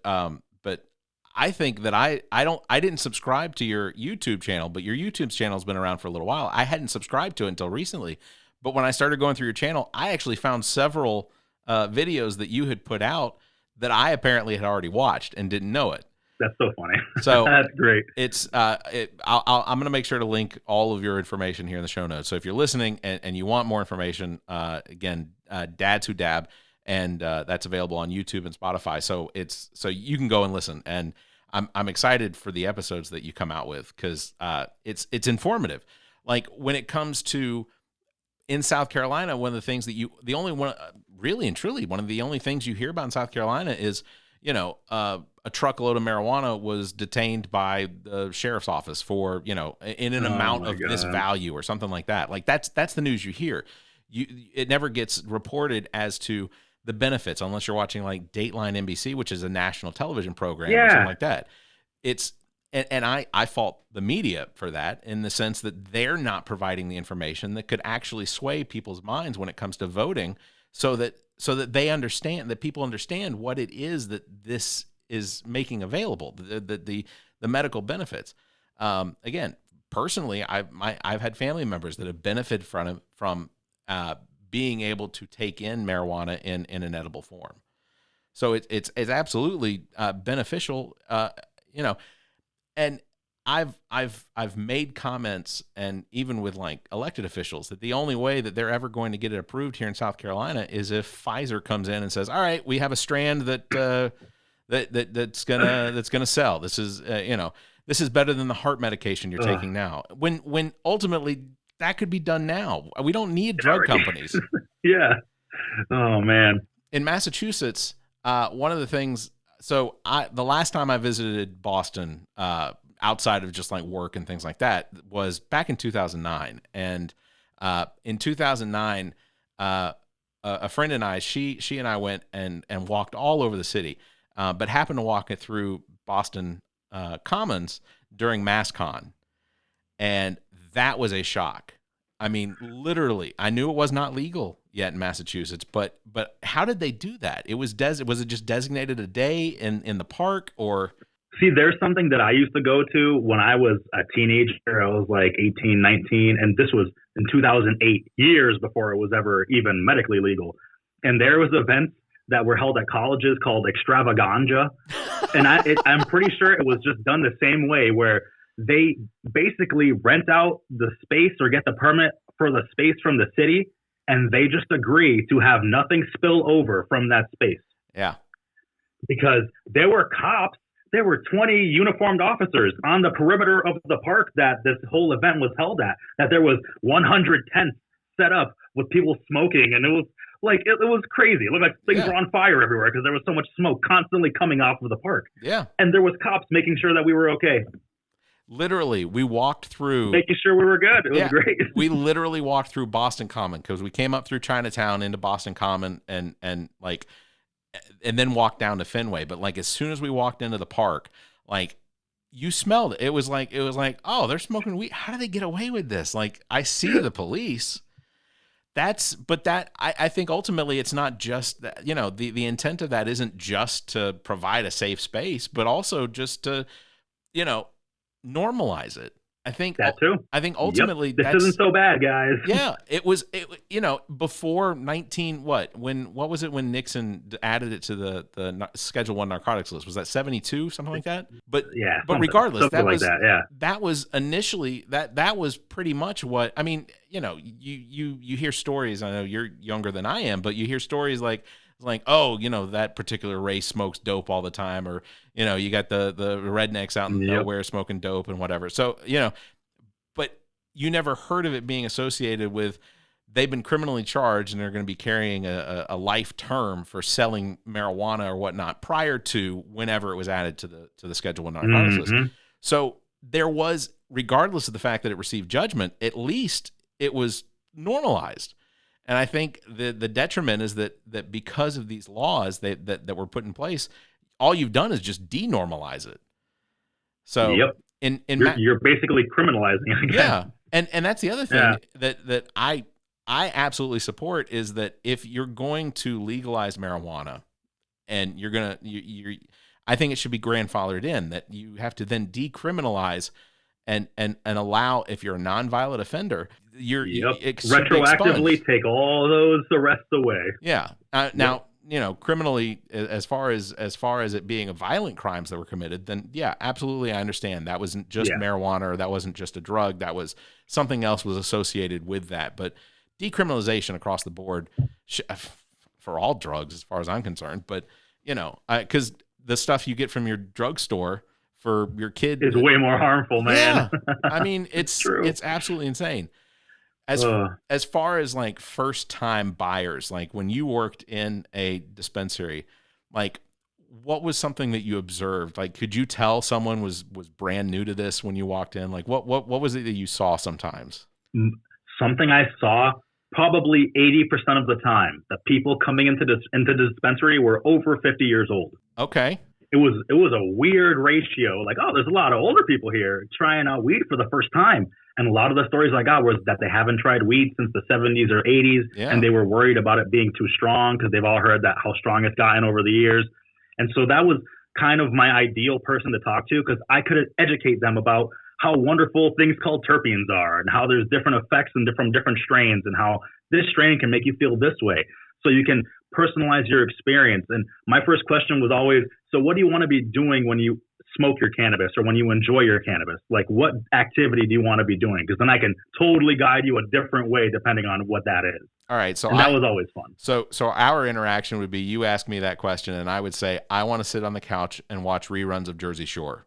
I think that I didn't subscribe to your YouTube channel, but your YouTube channel's been around for a little while. I hadn't subscribed to it until recently. But when I started going through your channel, I actually found several videos that you had put out that I apparently had already watched and didn't know it. That's so funny. So that's great. It's I'm going to make sure to link all of your information here in the show notes. So if you're listening and you want more information, again, Dads Who Dab, and that's available on YouTube and Spotify. So you can go and listen. And I'm excited for the episodes that you come out with, because it's informative. Like when it comes to in South Carolina, one of the things that the only one, really and truly, one of the only things you hear about in South Carolina is, a truckload of marijuana was detained by the sheriff's office for, in an amount of this value or something like that. Like that's the news you hear. It never gets reported as to the benefits, unless you're watching like Dateline NBC, which is a national television program or something like that. And I fault the media for that, in the sense that they're not providing the information that could actually sway people's minds when it comes to voting, so that they understand, that people understand what it is that this is making available, the medical benefits. Again, personally, I've had family members that have benefited from being able to take in marijuana in an edible form. So it's absolutely beneficial, and I've made comments, and even with like elected officials, that the only way that they're ever going to get it approved here in South Carolina is if Pfizer comes in and says, "All right, we have a strand that's gonna sell. This is this is better than the heart medication you're taking now." When ultimately that could be done now. We don't need drug companies. Yeah. Oh man. In Massachusetts, one of the things. So the last time I visited Boston, outside of just like work and things like that, was back in 2009. And in 2009, a friend and I, she and I went and walked all over the city, but happened to walk it through Boston Commons during MassCon. And that was a shock. I mean, literally, I knew it was not legal yet in Massachusetts, but how did they do that? Was it just designated a day in the park, or? See, there's something that I used to go to when I was a teenager. I was like 18, 19, and this was in 2008, years before it was ever even medically legal. And there was events that were held at colleges called extravaganza. And I'm pretty sure it was just done the same way, where they basically rent out the space or get the permit for the space from the city, and they just agree to have nothing spill over from that space. Yeah. Because there were cops, there were 20 uniformed officers on the perimeter of the park that this whole event was held at, that there was 100 tents set up with people smoking, and it was like, it was crazy. It looked like things were on fire everywhere because there was so much smoke constantly coming off of the park. Yeah. And there was cops making sure that we were okay. Literally, we walked through... Making sure we were good. It was great. We literally walked through Boston Common because we came up through Chinatown into Boston Common and then walked down to Fenway. But like as soon as we walked into the park, like you smelled it. It was like, oh, they're smoking weed. How do they get away with this? Like I see the police. I think ultimately it's not just that, you know, the intent of that isn't just to provide a safe space, but also just to, you know, normalize it. I think that too. I think ultimately this isn't so bad, guys. Yeah, it you know, before what was it when Nixon added it to the Schedule 1 narcotics list? Was that 72, something like that? But yeah, but regardless, that was that was initially that was pretty much what, I mean, you know, you hear stories, I know you're younger than I am, but you hear stories like, oh, you know, that particular race smokes dope all the time, or, you know, you got the rednecks out in nowhere smoking dope and whatever. So, you know, but you never heard of it being associated with they've been criminally charged and they're going to be carrying a life term for selling marijuana or whatnot prior to whenever it was added to the Schedule 1 narcotics list. So there was, regardless of the fact that it received judgment, at least it was normalized. And I think the detriment is that because of these laws that were put in place, all you've done is just denormalize it. So you're basically criminalizing it again. Yeah, and that's the other thing that I absolutely support is that if you're going to legalize marijuana, and I think it should be grandfathered in that you have to then decriminalize and allow, if you're a nonviolent offender, you retroactively take all those arrests away. Yeah. Now, you know, criminally, as far as it being a violent crimes that were committed, then yeah, absolutely, I understand that wasn't just marijuana, or that wasn't just a drug, that was something else was associated with that. But decriminalization across the board for all drugs, as far as I'm concerned. But you know, because the stuff you get from your drugstore for your kid is way more harmful, man. Yeah. I mean, it's absolutely insane. As far as like first time buyers, like when you worked in a dispensary, like what was something that you observed? Like, could you tell someone was brand new to this when you walked in? Like what was it that you saw sometimes? Something I saw probably 80% of the time, the people coming into the dispensary were over 50 years old. Okay. It was a weird ratio. Like, oh, there's a lot of older people here trying out weed for the first time. And a lot of the stories I got was that they haven't tried weed since the 70s or 80s, and they were worried about it being too strong because they've all heard that how strong it's gotten over the years. And so that was kind of my ideal person to talk to, because I could educate them about how wonderful things called terpenes are and how there's different effects from different strains and how this strain can make you feel this way. So you can personalize your experience. And my first question was always, so what do you want to be doing when you smoke your cannabis or when you enjoy your cannabis? Like, what activity do you want to be doing? Because then I can totally guide you a different way depending on what that is. All right. So that was always fun. So our interaction would be, you ask me that question and I would say, I want to sit on the couch and watch reruns of Jersey Shore.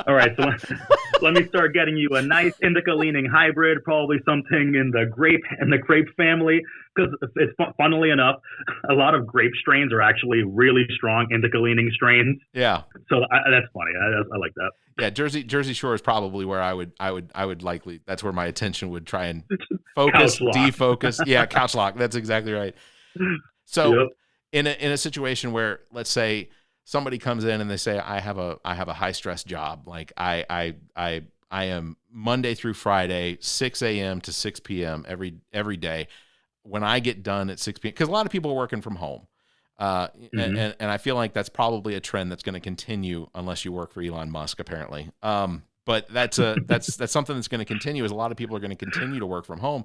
All right, so let me start getting you a nice indica-leaning hybrid, probably something in the grape family, because it's funnily enough, a lot of grape strains are actually really strong indica-leaning strains. Yeah. So that's funny. I like that. Yeah, Jersey Shore is probably where I would likely, that's where my attention would try and focus, defocus. Yeah, couch lock. That's exactly right. So in a situation where, let's say, somebody comes in and they say, I have a high stress job. Like I am Monday through Friday, 6 a.m. to 6 p.m. every day. When I get done at 6 p.m., because a lot of people are working from home. And I feel like that's probably a trend that's going to continue unless you work for Elon Musk, apparently. But that's something that's going to continue, is a lot of people are going to continue to work from home,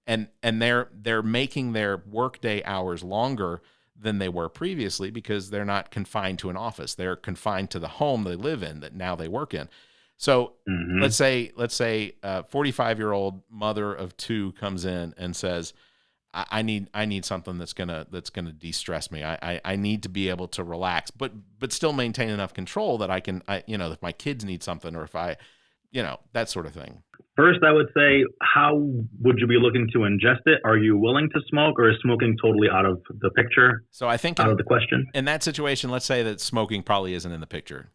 and they're making their workday hours longer than they were previously because they're not confined to an office. They're confined to the home they live in that now they work in. So let's say a 45-year-old mother of two comes in and says, I need something that's gonna de-stress me. I need to be able to relax, but still maintain enough control that if my kids need something, or if that sort of thing. First, I would say, how would you be looking to ingest it? Are you willing to smoke, or is smoking totally out of the picture? So I think out of the question. In that situation, let's say that smoking probably isn't in the picture.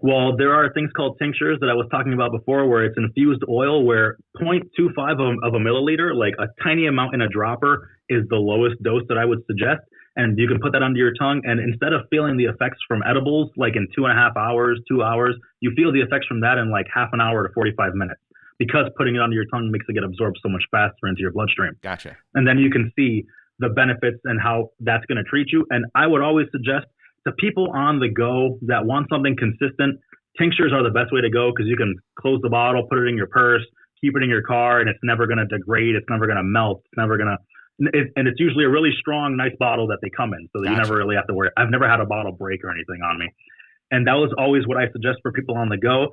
Well, there are things called tinctures that I was talking about before, where it's infused oil, where 0.25 of a milliliter, like a tiny amount in a dropper, is the lowest dose that I would suggest. And you can put that under your tongue, and instead of feeling the effects from edibles, like in 2.5 hours, 2 hours, you feel the effects from that in like half an hour to 45 minutes, because putting it under your tongue makes it get absorbed so much faster into your bloodstream. Gotcha. And then you can see the benefits and how that's going to treat you. And I would always suggest to people on the go that want something consistent, tinctures are the best way to go, because you can close the bottle, put it in your purse, keep it in your car, and it's never going to degrade. It's never going to melt. It's never going to, and it's usually a really strong, nice bottle that they come in, so that you never really have to worry. I've never had a bottle break or anything on me. And that was always what I suggest for people on the go,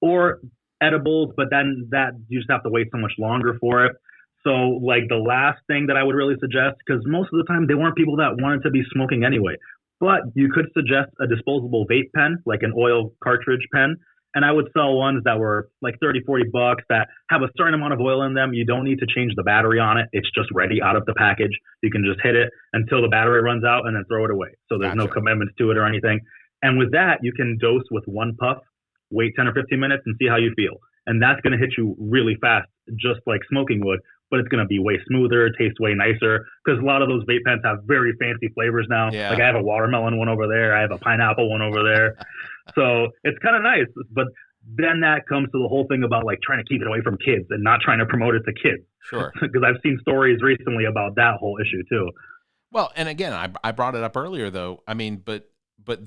or edibles, but then that you just have to wait so much longer for it. So like the last thing that I would really suggest, because most of the time they weren't people that wanted to be smoking anyway, but you could suggest a disposable vape pen, like an oil cartridge pen. And I would sell ones that were like $30-$40 that have a certain amount of oil in them. You don't need to change the battery on it. It's just ready out of the package. You can just hit it until the battery runs out and then throw it away. So there's no commitments to it or anything. And with that, you can dose with one puff, wait 10 or 15 minutes and see how you feel. And that's going to hit you really fast, just like smoking would, but it's going to be way smoother, taste way nicer, because a lot of those vape pens have very fancy flavors now. Yeah. Like I have a watermelon one over there. I have a pineapple one over there. So it's kind of nice. But then that comes to the whole thing about like trying to keep it away from kids and not trying to promote it to kids. Sure. Because I've seen stories recently about that whole issue too. Well, and again, I brought it up earlier though. I mean, but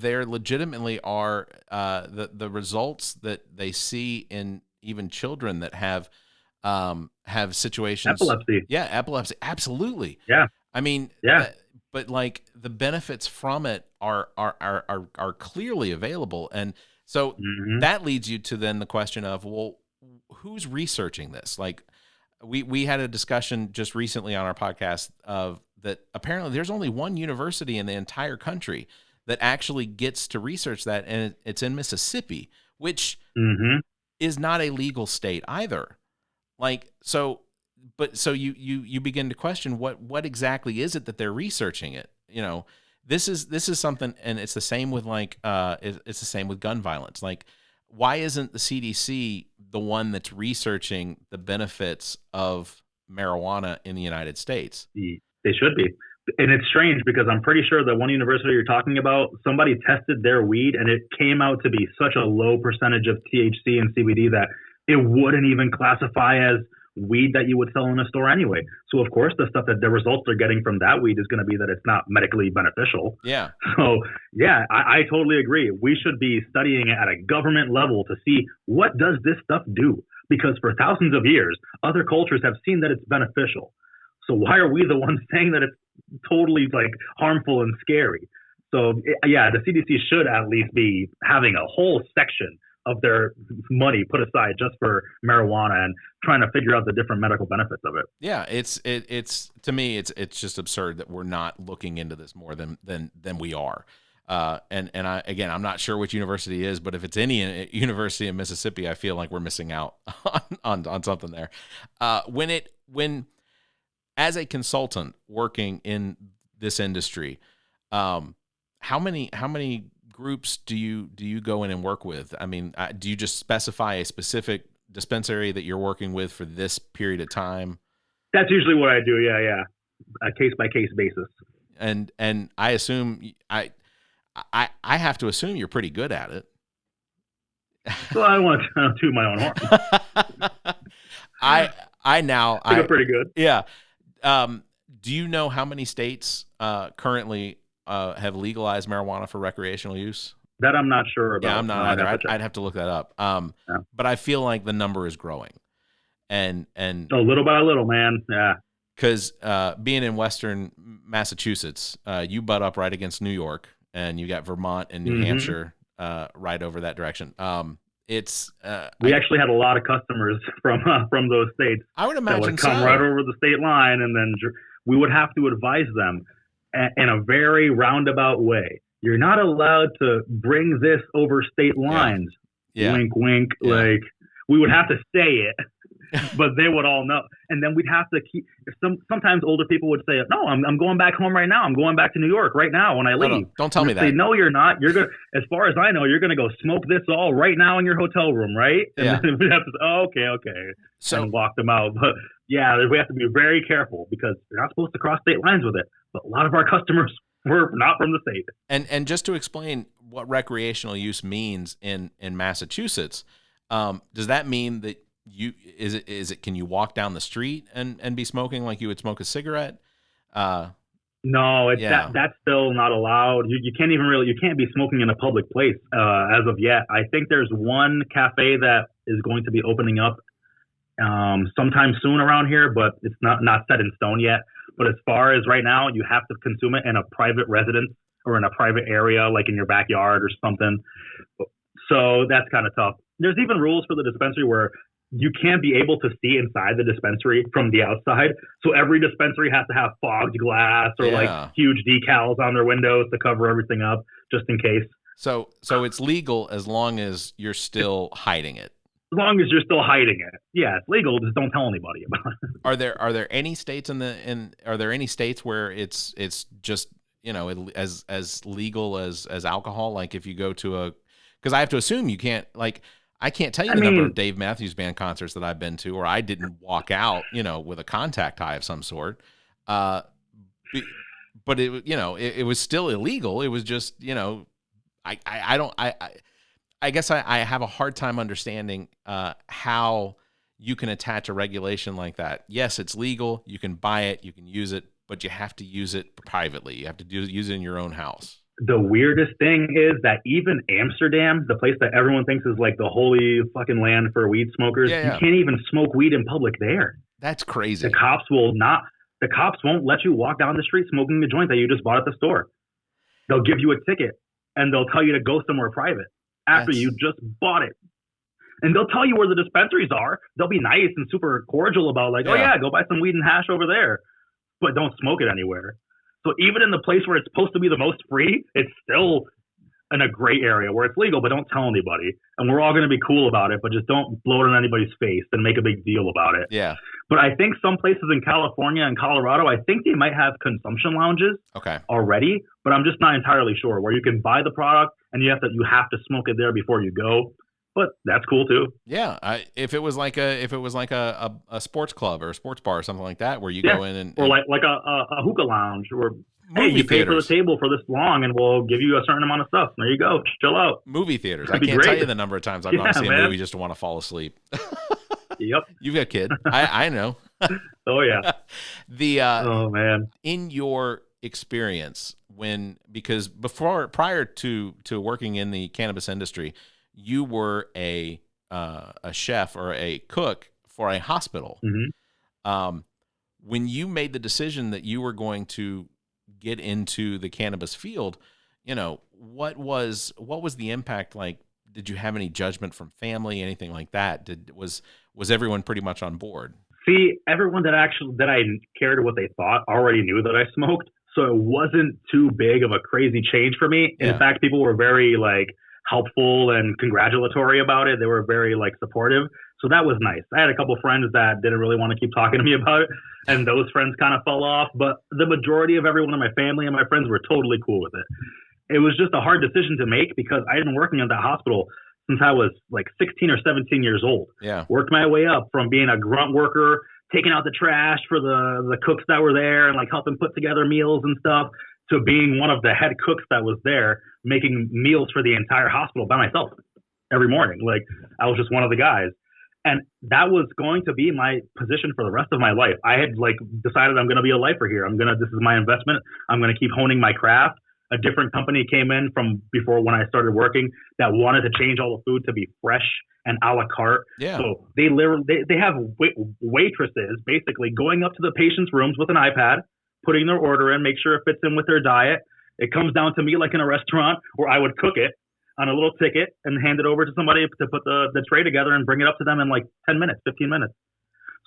there legitimately are the results that they see in even children that have situations. Epilepsy. Yeah, epilepsy. Absolutely. Yeah. I mean, yeah. But like the benefits from it are clearly available, and so that leads you to then the question of, well, who's researching this? Like we had a discussion just recently on our podcast of that apparently there's only one university in the entire country that actually gets to research that, and it's in Mississippi, which is not a legal state either. Like, so you begin to question what exactly is it that they're researching it? You know, this is something, and it's the same with like it's the same with gun violence. Like, why isn't the CDC the one that's researching the benefits of marijuana in the United States? They should be. And it's strange because I'm pretty sure that one university you're talking about, somebody tested their weed and it came out to be such a low percentage of THC and CBD that it wouldn't even classify as weed that you would sell in a store anyway. So of course the stuff that the results they're getting from that weed is going to be that it's not medically beneficial. Yeah. So yeah, I totally agree. We should be studying it at a government level to see what does this stuff do? Because for thousands of years, other cultures have seen that it's beneficial. So why are we the ones saying that it's totally like harmful and scary? So yeah, the CDC should at least be having a whole section of their money put aside just for marijuana and trying to figure out the different medical benefits of it. Yeah, it's to me it's just absurd that we're not looking into this more than we are. And I'm not sure which university it is, but if it's any university in Mississippi, I feel like we're missing out on something there. When as a consultant working in this industry, how many groups do you go in and work with? I mean, do you just specify a specific dispensary that you're working with for this period of time? That's usually what I do. Yeah. A case by case basis. And I assume I have to assume you're pretty good at it. Well, I want to toot my own horn. I feel pretty good. Yeah. Do you know how many states currently have legalized marijuana for recreational use? That I'm not sure about. Yeah, I'm not either. I'd have to look that up. But I feel like the number is growing, and a little by little, man. Yeah. because being in Western Massachusetts, you butt up right against New York, and you got Vermont and New Hampshire right over that direction. It's we actually had a lot of customers from those states. I would imagine that would come so. right over the state line, and then we would have to advise them in a very roundabout way. You're not allowed to bring this over state lines. Yeah. Wink, wink. Yeah. Like, we would have to say it, but they would all know. And then we'd have to keep. Sometimes older people would say, "No, I'm going back home right now. I'm going back to New York right now when I leave." No, don't tell me that. Say, "No, you're not. You're gonna. As far as I know, you're gonna go smoke this all right now in your hotel room, right?" And then we'd have to say, okay. So, and walk them out. But yeah, we have to be very careful because you're not supposed to cross state lines with it. But a lot of our customers were not from the state. And just to explain what recreational use means in Massachusetts, does that mean that is it can you walk down the street and be smoking like you would smoke a cigarette? No, that's still not allowed. You can't you can't be smoking in a public place as of yet. I think there's one cafe that is going to be opening up sometime soon around here, but it's not set in stone yet. But as far as right now, you have to consume it in a private residence or in a private area, like in your backyard or something. So that's kind of tough. There's even rules for the dispensary where you can't be able to see inside the dispensary from the outside. So every dispensary has to have fogged glass or like huge decals on their windows to cover everything up just in case. So it's legal as long as you're still hiding it. As long as you're still hiding it. Yeah, it's legal. Just don't tell anybody about it. Are there any states are there any states where it's just, as legal as alcohol? Like if you go to because I have to assume you can't, like, I can't tell you the number of Dave Matthews Band concerts that I've been to, or I didn't walk out, with a contact high of some sort. But it was still illegal. It was just, I guess I have a hard time understanding how you can attach a regulation like that. Yes, it's legal. You can buy it. You can use it, but you have to use it privately. You have to use it in your own house. The weirdest thing is that even Amsterdam, the place that everyone thinks is like the holy fucking land for weed smokers, you can't even smoke weed in public there. That's crazy. The cops won't let you walk down the street smoking a joint that you just bought at the store. They'll give you a ticket and they'll tell you to go somewhere private after you just bought it. And they'll tell you where the dispensaries are. They'll be nice and super cordial about like, go buy some weed and hash over there, but don't smoke it anywhere. So even in the place where it's supposed to be the most free, it's still in a gray area where it's legal, but don't tell anybody. And we're all going to be cool about it, but just don't blow it in anybody's face and make a big deal about it. Yeah. But I think some places in California and Colorado, I think they might have consumption lounges already, but I'm just not entirely sure, where you can buy the product and you have to smoke it there before you go. But that's cool too. Yeah, if it was like a sports club or a sports bar or something like that, where you go in and or like a hookah lounge, where you pay for the table for this long, and we'll give you a certain amount of stuff. There you go, chill out. Movie theaters. I can't tell you the number of times I've gone to see a movie just to want to fall asleep. Yep, you've got a kid. I know. Oh yeah. Oh man. In your experience, because prior to working in the cannabis industry, you were a chef or a cook for a hospital. Mm-hmm. When you made the decision that you were going to get into the cannabis field, what was the impact like? Did you have any judgment from family, anything like that? Was everyone pretty much on board? See, everyone that I cared what they thought already knew that I smoked, so it wasn't too big of a crazy change for me. In fact, people were very helpful and congratulatory about it. They were very supportive. So that was nice. I had a couple friends that didn't really want to keep talking to me about it, and those friends kind of fell off. But the majority of everyone in my family and my friends were totally cool with it. It was just a hard decision to make because I had been working at that hospital since I was 16 or 17 years old. Yeah. Worked my way up from being a grunt worker, taking out the trash for the cooks that were there and helping put together meals and stuff, to being one of the head cooks that was there, making meals for the entire hospital by myself every morning. I was just one of the guys. And that was going to be my position for the rest of my life. I had decided I'm going to be a lifer here. This is my investment. I'm going to keep honing my craft. a different company came in from before when I started working that wanted to change all the food to be fresh and a la carte. Yeah. So they have waitresses basically going up to the patient's rooms with an iPad, putting their order in, make sure it fits in with their diet. It comes down to me like in a restaurant where I would cook it on a little ticket and hand it over to somebody to put the tray together and bring it up to them in like 10 minutes, 15 minutes.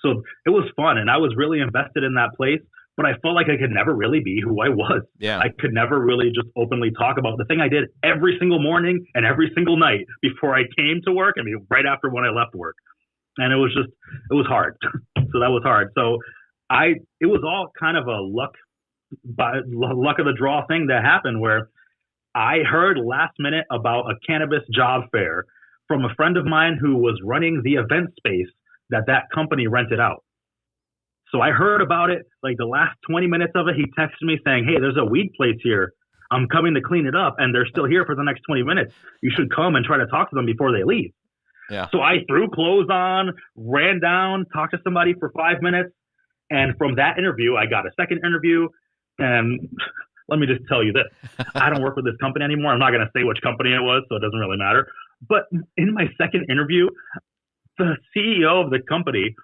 So it was fun, and I was really invested in that place, but I felt like I could never really be who I was. Yeah. I could never really just openly talk about the thing I did every single morning and every single night before I came to work. I mean, right after when I left work. And it was hard. So that was hard. So it was all kind of a luck of the draw thing that happened where I heard last minute about a cannabis job fair from a friend of mine who was running the event space that company rented out. So I heard about it, like the last 20 minutes of it, he texted me saying, hey, there's a weed place here. I'm coming to clean it up, and they're still here for the next 20 minutes. You should come and try to talk to them before they leave. Yeah. So I threw clothes on, ran down, talked to somebody for 5 minutes, and from that interview, I got a second interview, and let me just tell you this. I don't work with this company anymore. I'm not going to say which company it was, so it doesn't really matter. But in my second interview, the CEO of the company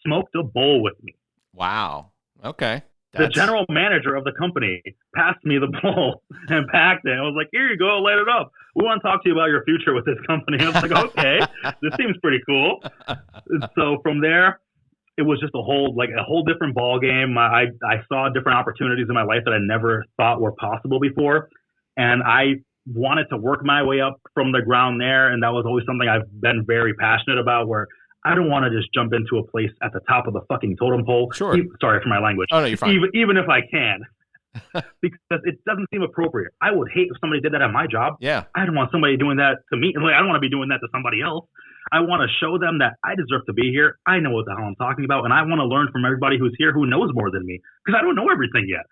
smoked a bowl with me. Wow. Okay. The general manager of the company passed me the bowl and packed it. I was like, here you go, light it up. We want to talk to you about your future with this company. I was like, okay, this seems pretty cool. So from there, it was just a whole different ball game. I saw different opportunities in my life that I never thought were possible before. And I wanted to work my way up from the ground there. And that was always something I've been very passionate about, where I don't want to just jump into a place at the top of the fucking totem pole. Sure. Sorry for my language. Oh, no, you're fine. Even if I can, because it doesn't seem appropriate. I would hate if somebody did that at my job. Yeah. I don't want somebody doing that to me. Like, I don't want to be doing that to somebody else. I want to show them that I deserve to be here. I know what the hell I'm talking about. And I want to learn from everybody who's here who knows more than me, because I don't know everything yet.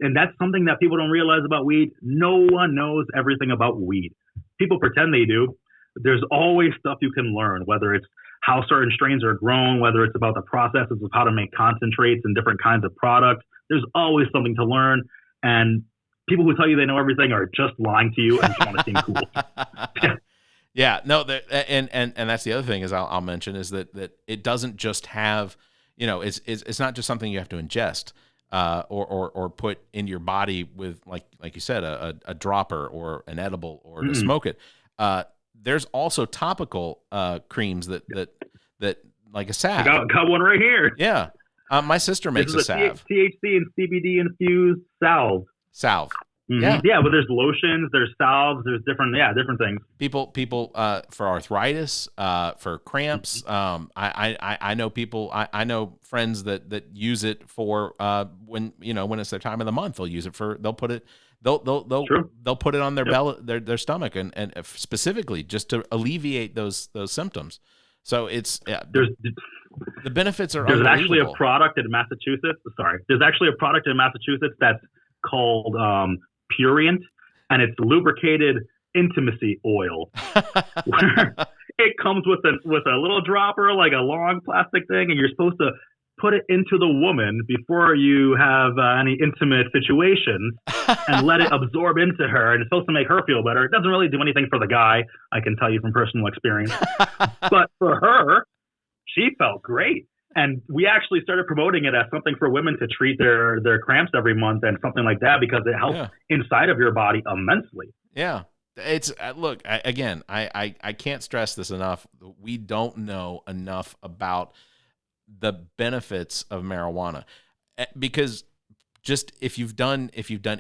And that's something that people don't realize about weed. No one knows everything about weed. People pretend they do. But there's always stuff you can learn, whether it's how certain strains are grown, whether it's about the processes of how to make concentrates and different kinds of products. There's always something to learn. And people who tell you they know everything are just lying to you and just want to seem cool. Yeah, no, and that's the other thing is I'll mention is that it doesn't just have, it's not just something you have to ingest or put into your body with like you said a dropper or an edible or to smoke it. There's also topical creams that like a salve. I got one right here. Yeah, my sister makes a salve. THC and CBD infused salve. Salve. Mm-hmm. Yeah, but there's lotions, there's salves, there's different things. People for arthritis, for cramps. I know people. I know friends that use it for when it's their time of the month. They'll use it for. They'll put it on their belly, their stomach, and specifically just to alleviate those symptoms. So it's the benefits are. There's actually a product in Massachusetts. There's actually a product in Massachusetts that's called Purient, and it's lubricated intimacy oil. Where it comes with a little dropper, like a long plastic thing, and you're supposed to put it into the woman before you have any intimate situations and let it absorb into her, and it's supposed to make her feel better. It doesn't really do anything for the guy, I can tell you from personal experience. But for her, she felt great. And we actually started promoting it as something for women to treat their cramps every month and something like that, because it helps inside of your body immensely. Yeah. It's look, I can't stress this enough. We don't know enough about the benefits of marijuana, because just if you've done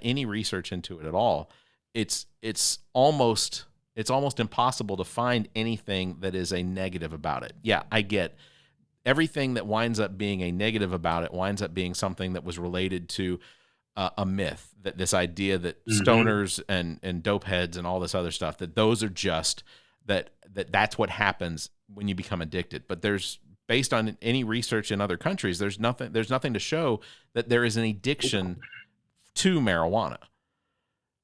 any research into it at all, it's almost impossible to find anything that is a negative about it. Yeah, I get everything that winds up being a negative about it winds up being something that was related to a myth, that this idea that stoners and dope heads and all this other stuff, that those are just that's what happens when you become addicted. But there's, based on any research in other countries, there's nothing to show that there is an addiction to marijuana.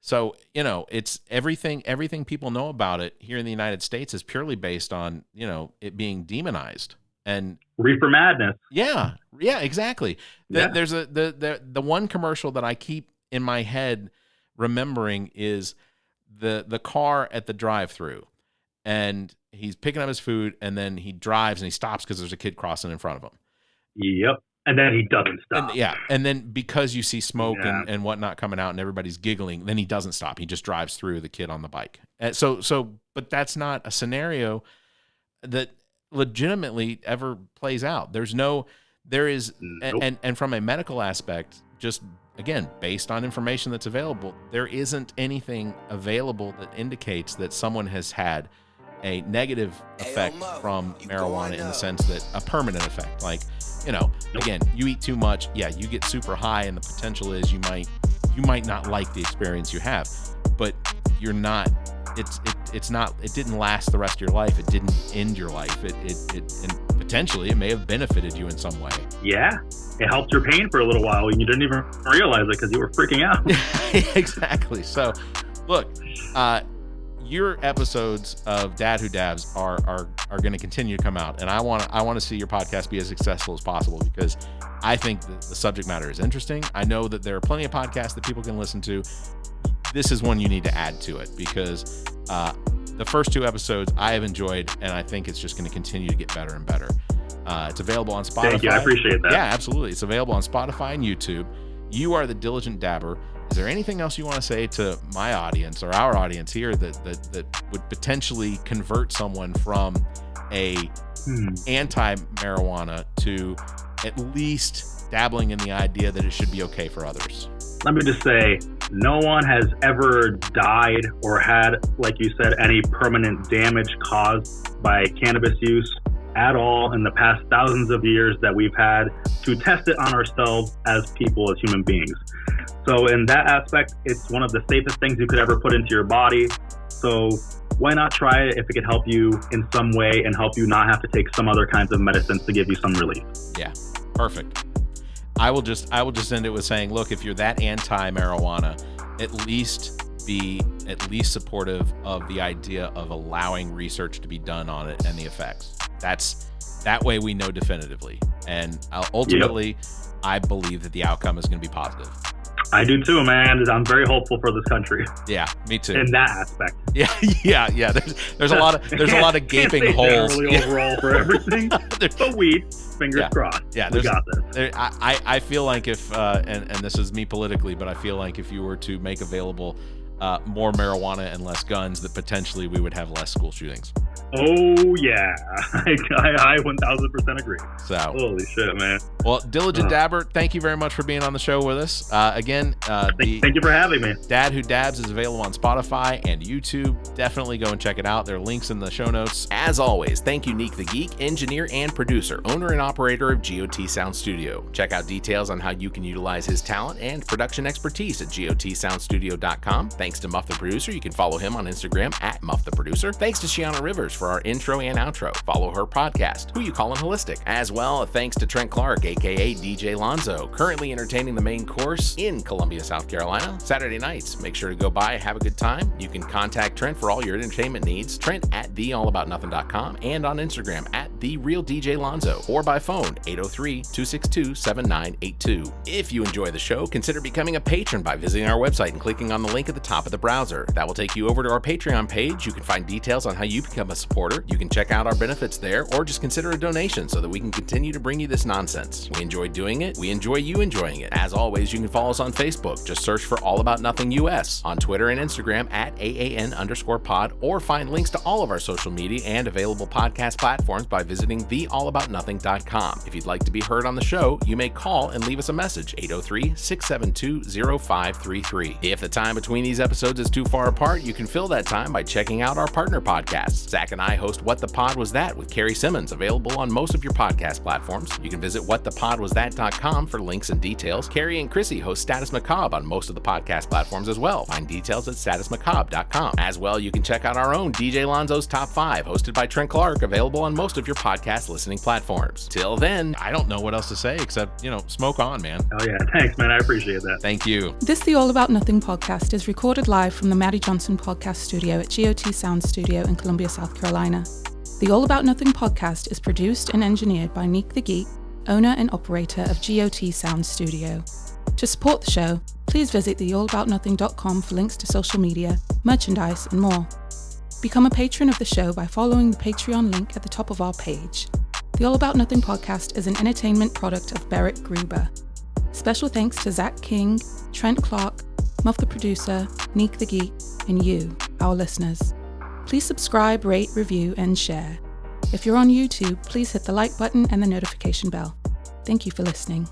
So, it's everything people know about it here in the United States is purely based on, it being demonized. And reefer madness. Yeah, exactly. There's the one commercial that I keep in my head remembering is the car at the drive-thru, and he's picking up his food, and then he drives and he stops because there's a kid crossing in front of him. Yep. And then he doesn't stop. And then because you see smoke and whatnot coming out and everybody's giggling, then he doesn't stop. He just drives through the kid on the bike. And but that's not a scenario that legitimately ever plays out. And from a medical aspect, just again, based on information that's available, there isn't anything available that indicates that someone has had a negative effect from marijuana in the sense that a permanent effect. Like, again, you eat too much, you get super high, and the potential is you might not like the experience you have, but you're not. It didn't last the rest of your life. It didn't end your life. And potentially it may have benefited you in some way. Yeah, it helped your pain for a little while, and you didn't even realize it because you were freaking out. Exactly. So, look, your episodes of Dad Who Dabs are going to continue to come out, and I want to see your podcast be as successful as possible because I think that the subject matter is interesting. I know that there are plenty of podcasts that people can listen to. This is one you need to add to it because the first 2 episodes I have enjoyed, and I think it's just going to continue to get better and better. It's available on Spotify. Thank you. I appreciate that. Yeah, absolutely. It's available on Spotify and YouTube. You are the Diligent Dabber. Is there anything else you want to say to my audience or our audience here that would potentially convert someone from a anti-marijuana to at least dabbling in the idea that it should be okay for others? Let me just say, no one has ever died or had, like you said, any permanent damage caused by cannabis use at all in the past thousands of years that we've had to test it on ourselves as people, as human beings. So in that aspect, it's one of the safest things you could ever put into your body. So why not try it if it could help you in some way and help you not have to take some other kinds of medicines to give you some relief? Yeah, perfect. I will just end it with saying, look, if you're that anti-marijuana, at least be supportive of the idea of allowing research to be done on it and the effects. That way we know definitively. And ultimately, I believe that the outcome is going to be positive. I do too, man. I'm very hopeful for this country. Yeah, me too. In that aspect. Yeah. There's a lot of gaping holes. Overall for everything. But weed, fingers crossed. Yeah, we got this. I feel like if and this is me politically, but I feel like if you were to make available more marijuana and less guns, that potentially we would have less school shootings. Oh yeah, I 1000% agree. So holy shit, man. Well, Diligent Dabber, thank you very much for being on the show with us. Again, thank you for having me. Dad Who Dabs is available on Spotify and YouTube. Definitely go and check it out. There are links in the show notes. As always, thank you, Neek the Geek, engineer and producer, owner and operator of GOT Sound Studio. Check out details on how you can utilize his talent and production expertise at gotsoundstudio.com. Thanks to Muff the Producer. You can follow him on Instagram at Muff the Producer. Thanks to Shiana Rivers for our intro and outro. Follow her podcast, Who You Callin' Holistic. As well, thanks to Trent Clark, aka DJ Lonzo, currently entertaining the main course in Columbia, South Carolina. Saturday nights, make sure to go by, have a good time. You can contact Trent for all your entertainment needs. Trent at theallaboutnothing.com and on Instagram at TheRealDJLonzo or by phone 803-262-7982. If you enjoy the show, consider becoming a patron by visiting our website and clicking on the link at the top of the browser. That will take you over to our Patreon page. You can find details on how you become a supporter. You can check out our benefits there or just consider a donation so that we can continue to bring you this nonsense. We enjoy doing it. We enjoy you enjoying it. As always, you can follow us on Facebook. Just search for All About Nothing US, on Twitter and Instagram at AAN_pod, or find links to all of our social media and available podcast platforms by visiting theallaboutnothing.com. If you'd like to be heard on the show, you may call and leave us a message, 803-672-0533. If the time between these episodes is too far apart, you can fill that time by checking out our partner podcasts. Zach and I host What the Pod Was That with Carrie Simmons, available on most of your podcast platforms. You can visit whatthepodwasthat.com for links and details. Carrie and Chrissy host Status Macabre on most of the podcast platforms as well. Find details at statusmacabre.com. As well, you can check out our own DJ Lonzo's Top 5, hosted by Trent Clark, available on most of your podcast listening platforms. Till then, I don't know what else to say except, smoke on, man. Oh yeah, thanks, man. I appreciate that. Thank you. This The All About Nothing podcast is recorded live from the Maddie Johnson podcast studio at GOT Sound Studio in Columbia, South Carolina. The All About Nothing podcast is produced and engineered by Neek the Geek, owner and operator of GOT Sound Studio. To support the show, please visit theallaboutnothing.com for links to social media, merchandise, and more. Become a patron of the show by following the Patreon link at the top of our page. The All About Nothing podcast is an entertainment product of Barrett Gruber. Special thanks to Zach King, Trent Clark, Muff the producer, Neek the Geek, and you, our listeners. Please subscribe, rate, review, and share. If you're on YouTube, please hit the like button and the notification bell. Thank you for listening.